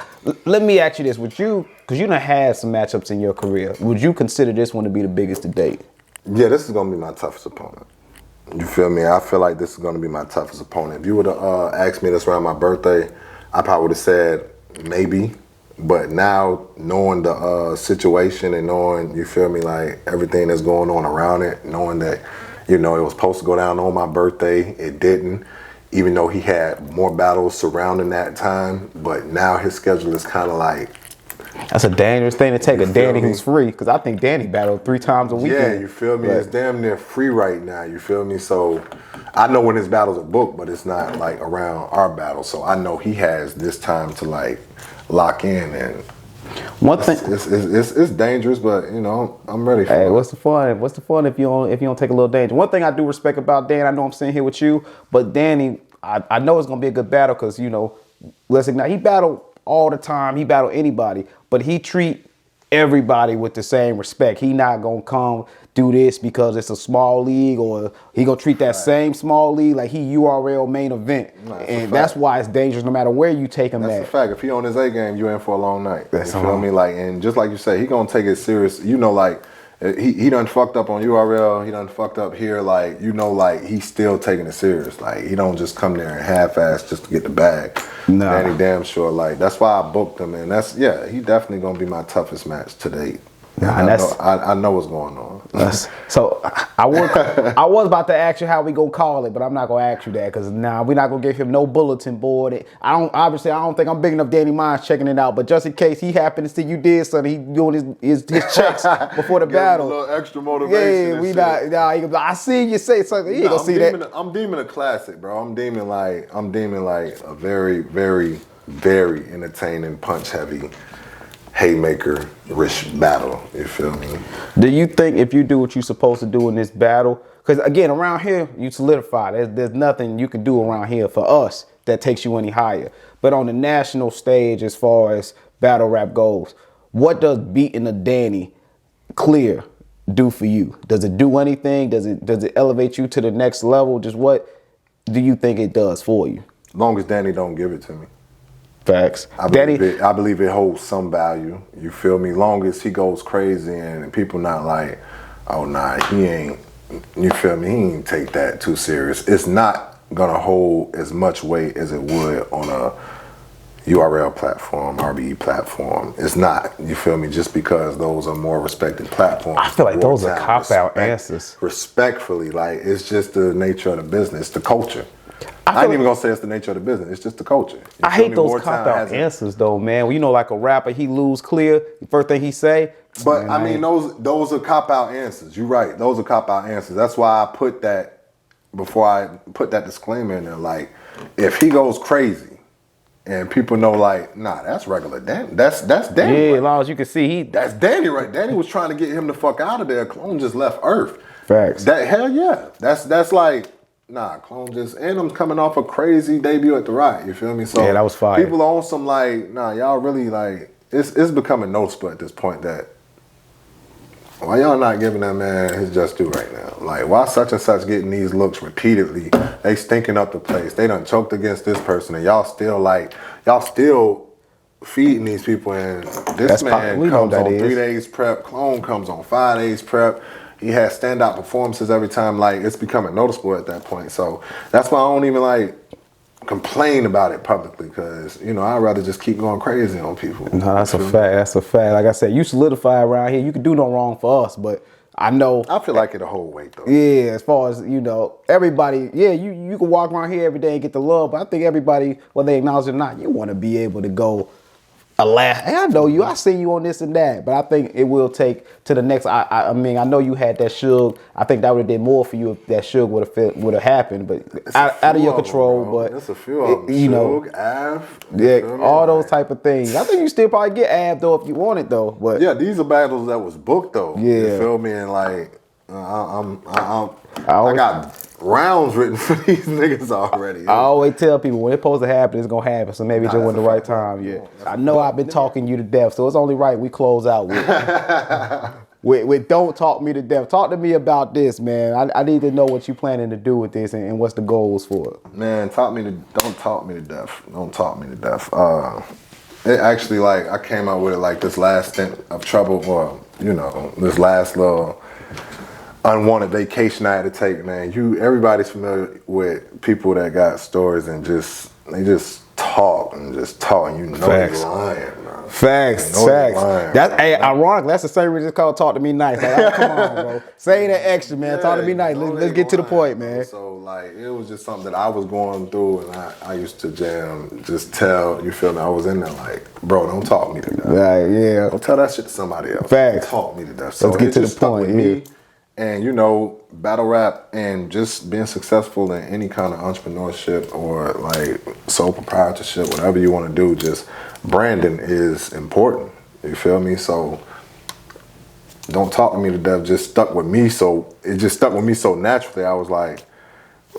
Let me ask you this: would you, because you done had some matchups in your career, would you consider this one to be the biggest to date? Yeah, this is gonna be my toughest opponent. You feel me? I feel like this is gonna be my toughest opponent. If you would have asked me this around my birthday, I probably would have said maybe. But now, knowing the situation and knowing, you feel me, like everything that's going on around it, knowing that, you know, it was supposed to go down on my birthday, it didn't, even though he had more battles surrounding that time. But now his schedule is kind of like. That's a dangerous thing to take, a Danny who's free, because I think Danny battled 3 times a week. Yeah, you feel me? Right. It's damn near free right now, you feel me? So I know when his battles are booked, but it's not like around our battle. So I know he has this time to like lock in, and one thing it's dangerous, but you know I'm ready for it. What's the fun? What's the fun if you don't take a little danger? One thing I do respect about Dan, I know I'm sitting here with you, but Danny, I know it's gonna be a good battle because you know, let's ignite. He battled all the time. He battled anybody, but he treat everybody with the same respect. He not gonna come do this because it's a small league, or he gonna treat that same small league like he URL main event. And that's why it's dangerous no matter where you take him at. That's a fact. If he on his A game, you in for a long night. You feel me? Like, and just like you say, he gonna take it serious. You know, like he done fucked up on URL. He done fucked up here. Like, you know, like he's still taking it serious. Like, he don't just come there and half-ass just to get the bag. No. And he damn sure, like, that's why I booked him. And that's, yeah, he definitely gonna be my toughest match to date. I know what's going on. So I was about to ask you how we gonna call it, but I'm not gonna ask you that because we're not gonna give him no bulletin board. I don't think I'm big enough Danny Myers checking it out, but just in case he happens to see you did something, he doing his checks before the battle. A little extra motivation. Yeah, I see you say something. You ain't gonna see that. I'm deeming a classic, bro. I'm deeming like a very, very, very entertaining, punch heavy, haymaker rich battle. You feel me? Do you think if you do what you're supposed to do in this battle, because again around here you solidify, there's nothing you can do around here for us that takes you any higher. But on the national stage, as far as battle rap goes, what does beating a Danny Clear do for you? Does it do anything? Does it elevate you to the next level? Just what do you think it does for you? As long as Danny don't give it to me. Facts. I believe it holds some value. You feel me? Long as he goes crazy and people not like, oh nah, he ain't. You feel me? He ain't take that too serious. It's not gonna hold as much weight as it would on a URL platform, RBE platform. It's not. You feel me? Just because those are more respected platforms. I feel like those are cop-out answers. Respectfully, like it's just the nature of the business, the culture. I ain't even gonna say it's the nature of the business. It's just the culture. I hate those cop-out answers, though, man. Well, you know, like a rapper, he lose Clear. The first thing he say. But I mean, those are cop-out answers. You're right. Those are cop-out answers. That's why I put that before I put that disclaimer in there. Like, if he goes crazy, and people know, like, nah, that's regular Danny. That's Danny. Yeah, right. As long as you can see, that's Danny, right? Danny was trying to get him the fuck out of there. Clone just left Earth. Facts. Hell yeah. That's like. Nah, Clone just, and I'm coming off a crazy debut at the Riot, you feel me? So yeah, that was fire. People are on some like, nah, y'all really like, it's becoming noticeable at this point that, why y'all not giving that man his just due right now? Like, why such and such getting these looks repeatedly? They stinking up the place. They done choked against this person and y'all still feeding these people, and this man comes on 3 days prep, Clone comes on 5 days prep. He has standout performances every time. Like, it's becoming noticeable at that point. So that's why I don't even like complain about it publicly, because you know I'd rather just keep going crazy on people. No, that's a fact. That's a fact. Like I said, you solidify around here. You can do no wrong for us, but I feel like it'll hold weight though. Yeah, as far as you know, everybody. Yeah, you can walk around here every day and get the love, but I think everybody, whether they acknowledge it or not, you want to be able to go. Hey, I know you. I see you on this and that, but I think it will take to the next. I mean, I know you had that Suge. I think that would have did more for you if that Suge would have happened, but out of your control. But it's a few of them. You know, Av, yeah, all those type of things. I think you still probably get Av though if you want it though. But yeah, these are battles that was booked though. Yeah, you feel me? And like, I got rounds written for these niggas already. I always tell people when it's supposed to happen, it's gonna happen. So maybe just when the right time. Yeah, I know I've been talking you to death, so it's only right we close out with don't talk me to death. Talk to me about this, man. I need to know what you planning to do with this and what's the goals for it. Man, don't talk me to death. Don't talk me to death. It actually, like, I came out with it like this last stint of trouble, or you know, this last little unwanted vacation I had to take, man. Everybody's familiar with people that got stories and they just talk and you know they're lying, bro. Facts. That's ironic. That's the same reason it's called Talk to Me Nice. Like, come on, bro. Say that extra, man. Talk to me nice. Let's get to the point, man. So like, it was just something that I was going through, and I used to jam, just tell, you feel me? I was in there like, bro, don't talk me to death. Right, yeah. Don't tell that shit to somebody else. Facts. Don't talk me to death. So let's get to the point. Me. And you know, battle rap and just being successful in any kind of entrepreneurship or like sole proprietorship, whatever you want to do, just branding is important. You feel me? So don't talk to me to death just stuck with me. So it just stuck with me so naturally. I was like,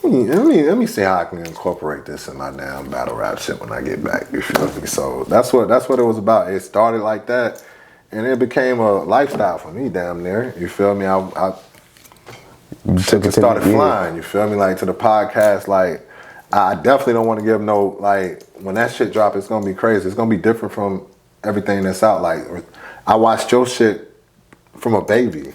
let me see how I can incorporate this in my damn battle rap shit when I get back. You feel me? So that's what it was about. It started like that, and it became a lifestyle for me, damn near. You feel me? I started flying, you feel me? Like, to the podcast, like, I definitely don't want to give no, like, when that shit drop, it's going to be crazy. It's going to be different from everything that's out. Like, I watched your shit from a baby.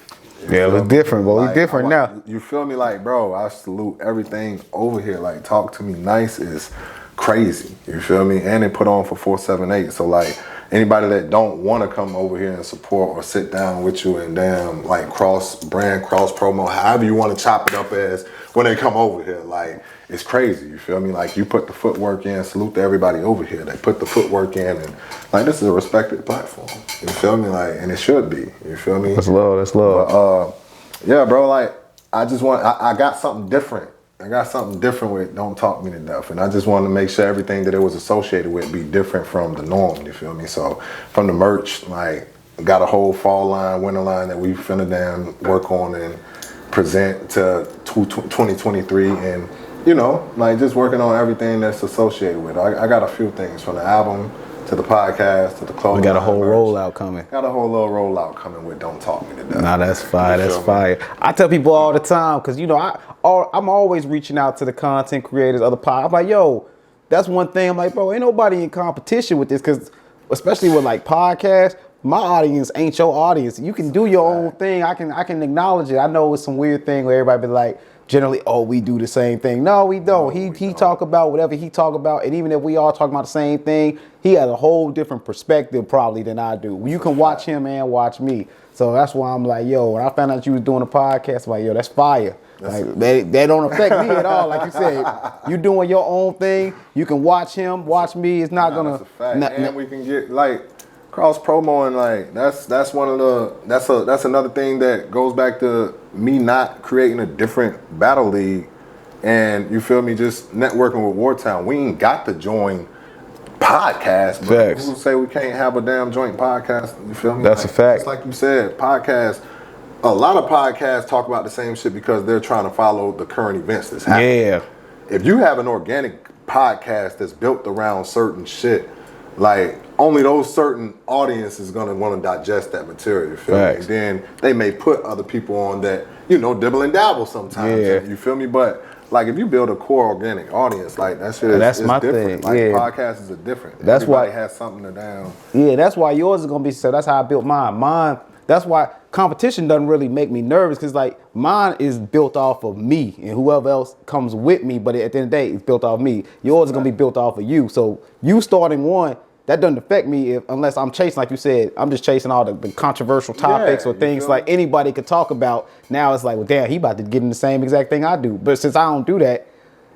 Yeah, it was different, but we different now. You feel me? Like, bro, I salute everything over here. Like, Talk to Me Nice is crazy. You feel me? And it put on for 478. So, like, anybody that don't want to come over here and support or sit down with you and damn, like, cross brand, cross promo, however you want to chop it up as when they come over here, like, it's crazy. You feel me? Like, you put the footwork in. Salute to everybody over here. They put the footwork in, and like, this is a respected platform. You feel me? Like, and it should be. You feel me? That's love. That's love. But, yeah, bro. Like, I got something different. I got something different with Don't Talk Me to Death, and I just wanted to make sure everything that it was associated with be different from the norm, you feel me? So from the merch, like, got a whole fall line, winter line that we finna damn work on and present to 2023, and you know, like just working on everything that's associated with it. I got a few things from the album to the podcast to the clothing. We got a whole merch. rollout coming. Got a whole little rollout coming with Don't Talk Me to Death. Nah, that's fire. That's fire. I tell people all the time, because, you know, I'm always reaching out to the content creators, other podcasts. I'm like, yo, that's one thing. I'm like, bro, ain't nobody in competition with this, because especially with like podcasts, my audience ain't your audience. You can do your own thing. I can acknowledge it. I know it's some weird thing where everybody be like, generally, oh, we do the same thing. No, we don't. He talk about whatever he talk about, and even if we all talk about the same thing, he has a whole different perspective probably than I do. You can watch him and watch me. So that's why I'm like, yo, when I found out you was doing a podcast, I'm like, yo, that's fire. Like they don't affect me at all. Like you said, you doing your own thing. You can watch him, watch me. It's not gonna. That's a fact. And we can get like cross promoing. Like that's one of the that's another thing that goes back to me not creating a different battle league, and you feel me, just networking with Wartown. We ain't got to join podcasts, but people say we can't have a damn joint podcast. You feel me? That's a fact. It's like you said, podcasts. A lot of podcasts talk about the same shit because they're trying to follow the current events that's happening. Yeah. If you have an organic podcast that's built around certain shit, like only those certain audiences gonna want to digest that material. You feel me? And then they may put other people on that, you know, dibble and dabble sometimes. Yeah. You feel me? But like if you build a core organic audience, like that shit is my different. Thing. Like podcasts is different. That's Everybody why has something to down. Yeah, that's why yours is gonna be so. That's how I built mine. That's why competition doesn't really make me nervous, because like mine is built off of me and whoever else comes with me, but at the end of the day, it's built off me. Yours is gonna be built off of you. So you starting one, that doesn't affect me unless I'm chasing, like you said, I'm just chasing all the controversial topics or things like anybody could talk about. Now it's like, well, damn, he about to get in the same exact thing I do. But since I don't do that,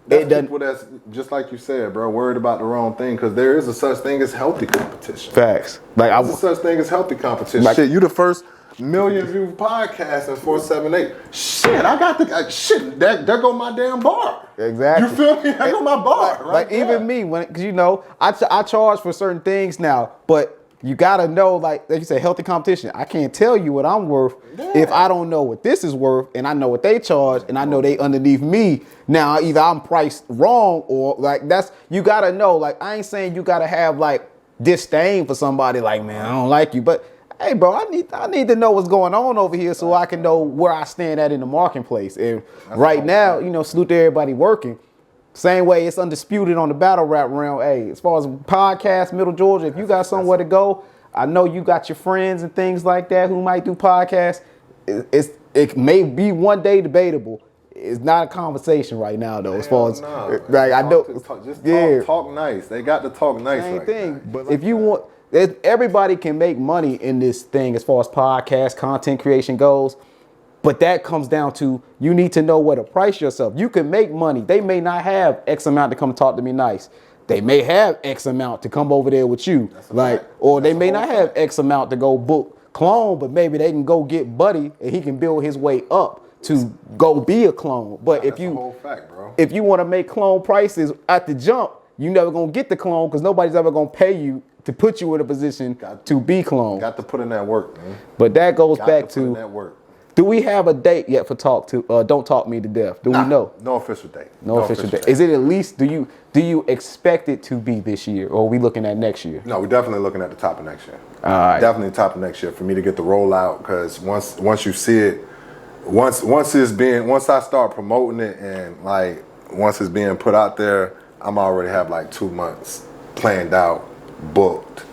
it doesn't. People that's just like you said, bro, worried about the wrong thing, because there is a such thing as healthy competition. Facts. Like there's a such thing as healthy competition. Like, shit, you the first million view podcast in 478. Shit, I got the shit. There go my damn bar. Exactly. You feel me? There go my bar. Like even me, because you know, I charge for certain things now, but you gotta know, like you said, healthy competition. I can't tell you what I'm worth if I don't know what this is worth, and I know what they charge, and I know they underneath me. Now either I'm priced wrong, or like you gotta know. Like I ain't saying you gotta have like disdain for somebody. Like, man, I don't like you, but hey, bro, I need to know what's going on over here so I can know where I stand at in the marketplace. And right now, you know, salute to everybody working. Same way it's undisputed on the battle rap realm. Hey, as far as podcast, Middle Georgia, if you got somewhere to go, I know you got your friends and things like that who might do podcasts. It may be one day debatable. It's not a conversation right now, though. As far as like I know, talk nice. They got to talk nice. Same thing. But if you want, everybody can make money in this thing as far as podcast content creation goes. But that comes down to, you need to know where to price yourself. You can make money. They may not have X amount to come talk to me nice. They may have X amount to come over there with you. Or they may not have X amount to go book clone, but maybe they can go get Buddy and he can build his way up to go be a clone. But if you want to make clone prices at the jump, you never gonna get the clone, because nobody's ever gonna pay you to put you in a position to be clone. Got to put in that work, man. But that goes back to do we have a date yet for Don't Talk Me to Death? Do we know? No official date. No official date. Is it at least, do you expect it to be this year, or are we looking at next year? No, we're definitely looking at the top of next year. All right. Definitely top of next year for me to get the rollout, because once you see it, once I start promoting it, and like once it's being put out there, I'm already have like 2 months planned out, booked,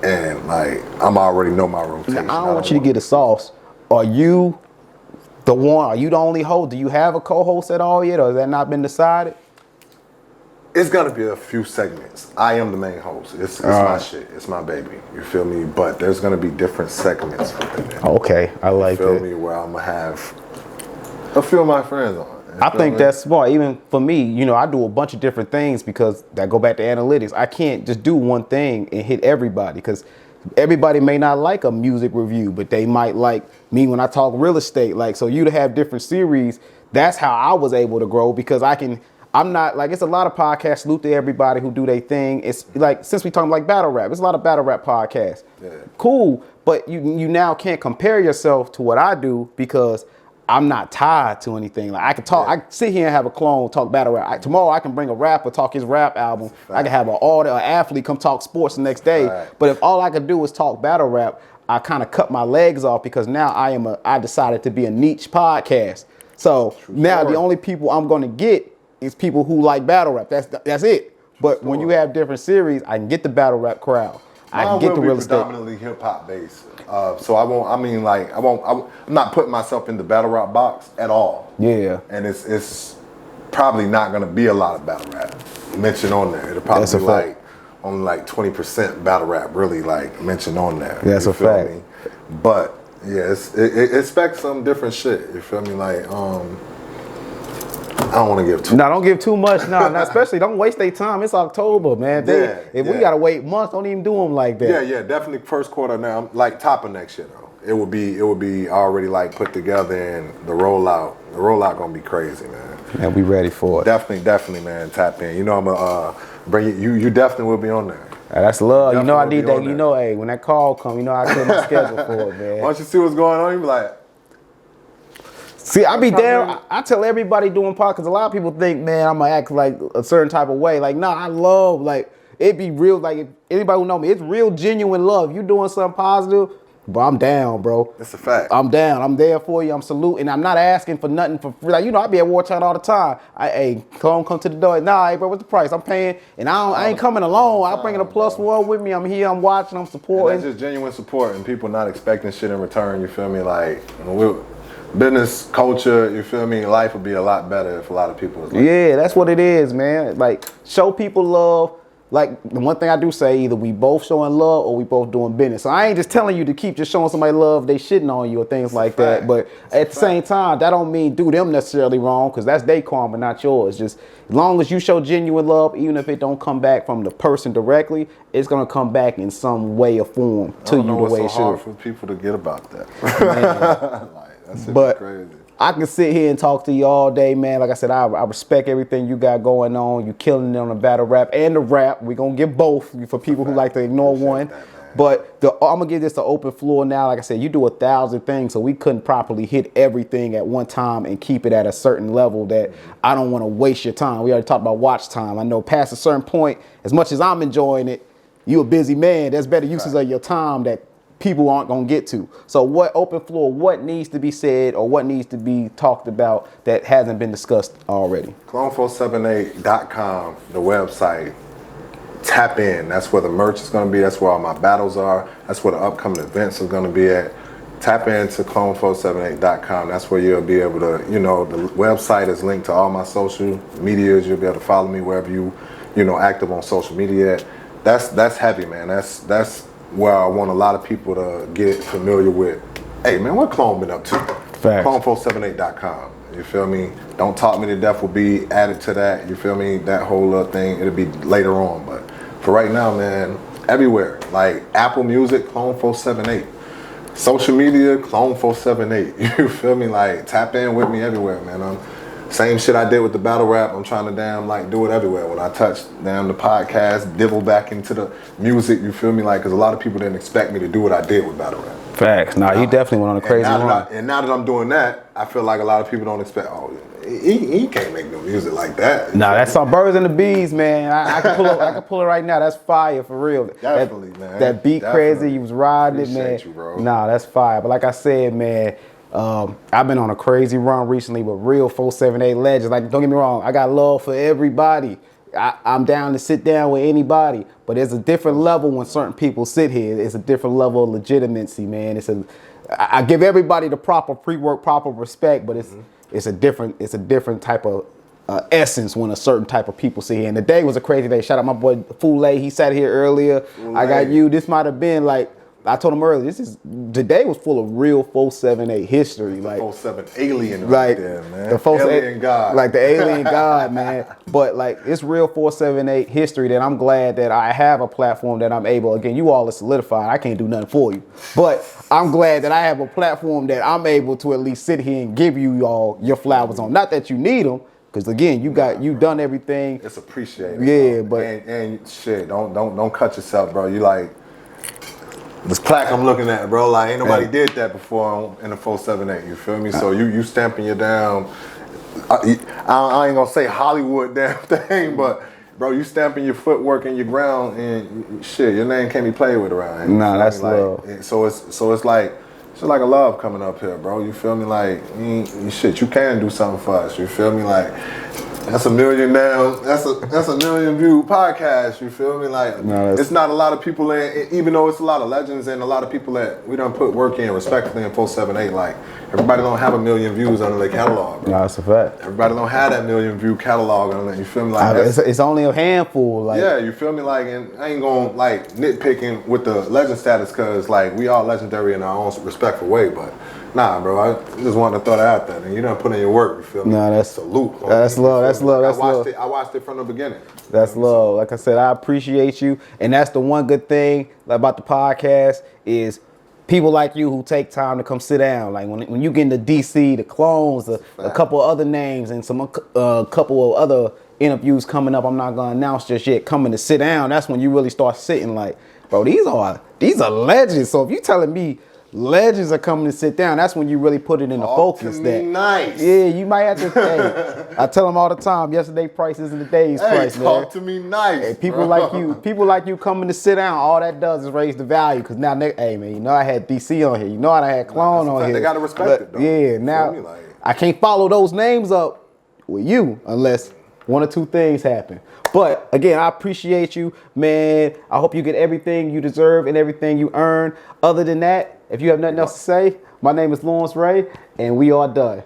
and like I'm already know my rotation. Now, I don't want you to get a sauce. Are you the one? Are you the only host? Do you have a co-host at all yet, or has that not been decided? It's gonna be a few segments. I am the main host. It's my shit. It's my baby. You feel me? But there's gonna be different segments within it. Okay, I like that. You feel me? Where I'm gonna have a few of my friends on. I think that's smart. Even for me, you know, I do a bunch of different things, because that go back to analytics. I can't just do one thing and hit everybody, because everybody may not like a music review, but they might like me when I talk real estate. Like, so you to have different series, that's how I was able to grow, because I'm not like, it's a lot of podcasts, salute to everybody who do their thing. It's like, since we talking like battle rap, it's a lot of battle rap podcasts. Yeah. Cool, but you now can't compare yourself to what I do, because I'm not tied to anything. Like I can talk, I can sit here and have a clone talk battle rap. Tomorrow I can bring a rapper talk his rap album. I can have an athlete come talk sports the next day. But if all I can do is talk battle rap, I kind of cut my legs off because now I decided to be a niche podcast. So now the only people I'm gonna get is people who like battle rap. That's it. But when you have different series, I can get the battle rap crowd. I can get the real estate. Predominantly hip hop based. So I won't. I mean, like I'm not putting myself in the battle rap box at all. Yeah. And it's probably not gonna be a lot of battle rap mentioned on there. It'll probably be like only like 20% battle rap really like mentioned on there. That's a fact. Me? But yeah, expect some different shit. You feel me? Like I don't want to give too. No, don't give too much. No, especially don't waste their time. It's October, man. We gotta wait months, don't even do them like that. Yeah, definitely first quarter now. Like top of next year though. It would be already like put together and the rollout gonna be crazy, man. And we ready for it. Definitely, man. Tap in. You know I'm gonna bring you. You definitely will be on there. That's love. Definitely, you know I need that. You know, hey, when that call come, you know I clear my schedule for it, man. Once you see what's going on, you be like. See, I be there. I tell everybody doing podcasts. A lot of people think, man, I'm gonna act like a certain type of way. Like, nah, I love, like, it be real. Like, if anybody who know me, it's real, genuine love. You doing something positive, but I'm down, bro. That's a fact. I'm down. I'm there for you. I'm saluting. I'm not asking for nothing for free. Like, you know, I be at Wartown all the time. Hey, come to the door. Nah, hey, bro, what's the price? I'm paying, and I ain't coming alone. I'm bringing a +1 with me. I'm here. I'm watching. I'm supporting. And that's just genuine support and people not expecting shit in return. You feel me? Like, business culture, you feel me? Life would be a lot better if a lot of people was like that's what it is, man. Like, show people love. Like, the one thing I do say, either we both showing love or we both doing business. So I ain't just telling you to keep just showing somebody love, they shitting on you or things like that. But at the same time, that don't mean do them necessarily wrong, because that's their karma, not yours. Just as long as you show genuine love, even if it don't come back from the person directly, it's gonna come back in some way or form to you the way it should. It's so hard for people to get about that. That's crazy. I can sit here and talk to you all day, man. Like I said, I respect everything you got going on. You killing it on the battle rap and the rap. We're going to get both for people who like to ignore one. But I'm going to give this the open floor now. Like I said, you do 1,000 things, so we couldn't properly hit everything at one time and keep it at a certain level that I don't want to waste your time. We already talked about watch time. I know past a certain point, as much as I'm enjoying it, you a busy man. There's better uses of your time that people aren't going to get to. So what open floor, what needs to be said or what needs to be talked about that hasn't been discussed already? Clone478.com, the website. Tap in. That's where the merch is going to be. That's where all my battles are. That's where the upcoming events are going to be at. Tap into clone478.com. That's where you'll be able to, you know, the website is linked to all my social medias. You'll be able to follow me wherever you know, active on social media. That's heavy, man. That's where I want a lot of people to get familiar with. Hey, man, what Clone been up to? Clone478.com. You feel me? Don't Talk Me to Death will be added to that. You feel me? That whole other thing, it'll be later on. But for right now, man, everywhere. Like Apple Music, Clone478. Social media, Clone478. You feel me? Like, tap in with me everywhere, man. Same shit I did with the battle rap. I'm trying to like do it everywhere. When I touch the podcast, dibble back into the music, you feel me? Like, because a lot of people didn't expect me to do what I did with battle rap. Facts. Nah, you definitely went on a crazy run. And now that I'm doing that, I feel like a lot of people don't expect, he can't make no music like that. Nah, that's some birds and the bees, man. I can pull it right now. That's fire for real. Definitely, man. That beat crazy. You was riding Appreciate it, man. You, bro. Nah, that's fire. But like I said, man, I've been on a crazy run recently with real 478 legends. Like, don't get me wrong, I got love for everybody. I'm down to sit down with anybody, but there's a different level when certain people sit here. It's a different level of legitimacy, man. I give everybody the proper pre-work, proper respect, but it's a different type of essence when a certain type of people sit here. And the day was a crazy day. Shout out my boy Fule. He sat here earlier. Fule. I got you. This might have been like, I told him earlier, today was full of real 478 history. Like 47 alien right there, man. The alien God. Like the alien God, man. But like, it's real 478 history that I'm glad that I have a platform that I'm able, again, you all are solidified. I can't do nothing for you. But I'm glad that I have a platform that I'm able to at least sit here and give you all your flowers on. Not that you need them, because again, you done everything. It's appreciated. Yeah, bro. but and shit, don't cut yourself, bro. You like, This plaque I'm looking at, bro, like ain't nobody did that before in the 478. You feel me? So you stamping your damn. I ain't gonna say Hollywood damn thing, but bro, you stamping your footwork and your ground, and shit, your name can't be played with around here. Nah, that's love. So it's like a love coming up here, bro. You feel me? Like shit, you can do something for us. You feel me? Like that's a million now. That's a million view podcast. You feel me? Like it's not a lot of people in, even though it's a lot of legends and a lot of people that we done put work in respectfully in 478. Like everybody don't have a million views under their catalog. Bro. No, that's a fact. Everybody don't have that million view catalog on it. You feel me? Like it's only a handful. Like yeah, you feel me? Like, and I ain't gonna like nitpicking with the legend status because like we all legendary in our own respectful way, but. Nah, bro, I just wanted to throw that out there. And you done put in your work, you feel me? Nah, that's salute. That's love. That's love. That's love. I watched it from the beginning. That's love. Like I said, I appreciate you. And that's the one good thing about the podcast is people like you who take time to come sit down. Like when you get into DC, the clones, a couple of other names, and some couple of other interviews coming up. I'm not gonna announce just yet. Coming to sit down. That's when you really start sitting. Like, bro, these are legends. So if you telling me legends are coming to sit down, that's when you really put it in the focus. Nice. Yeah, you might have to. Hey, I tell them all the time. Yesterday's price isn't today's price, man. Talk to me nice. Hey, people like you coming to sit down. All that does is raise the value. Cause now, hey man, you know I had DC on here. You know I had Clone on here. They gotta respect it though. Yeah, now I can't follow those names up with you unless one or two things happen. But again, I appreciate you, man. I hope you get everything you deserve and everything you earn. Other than that, if you have nothing else to say, my name is Lawrence Ray, and we are done.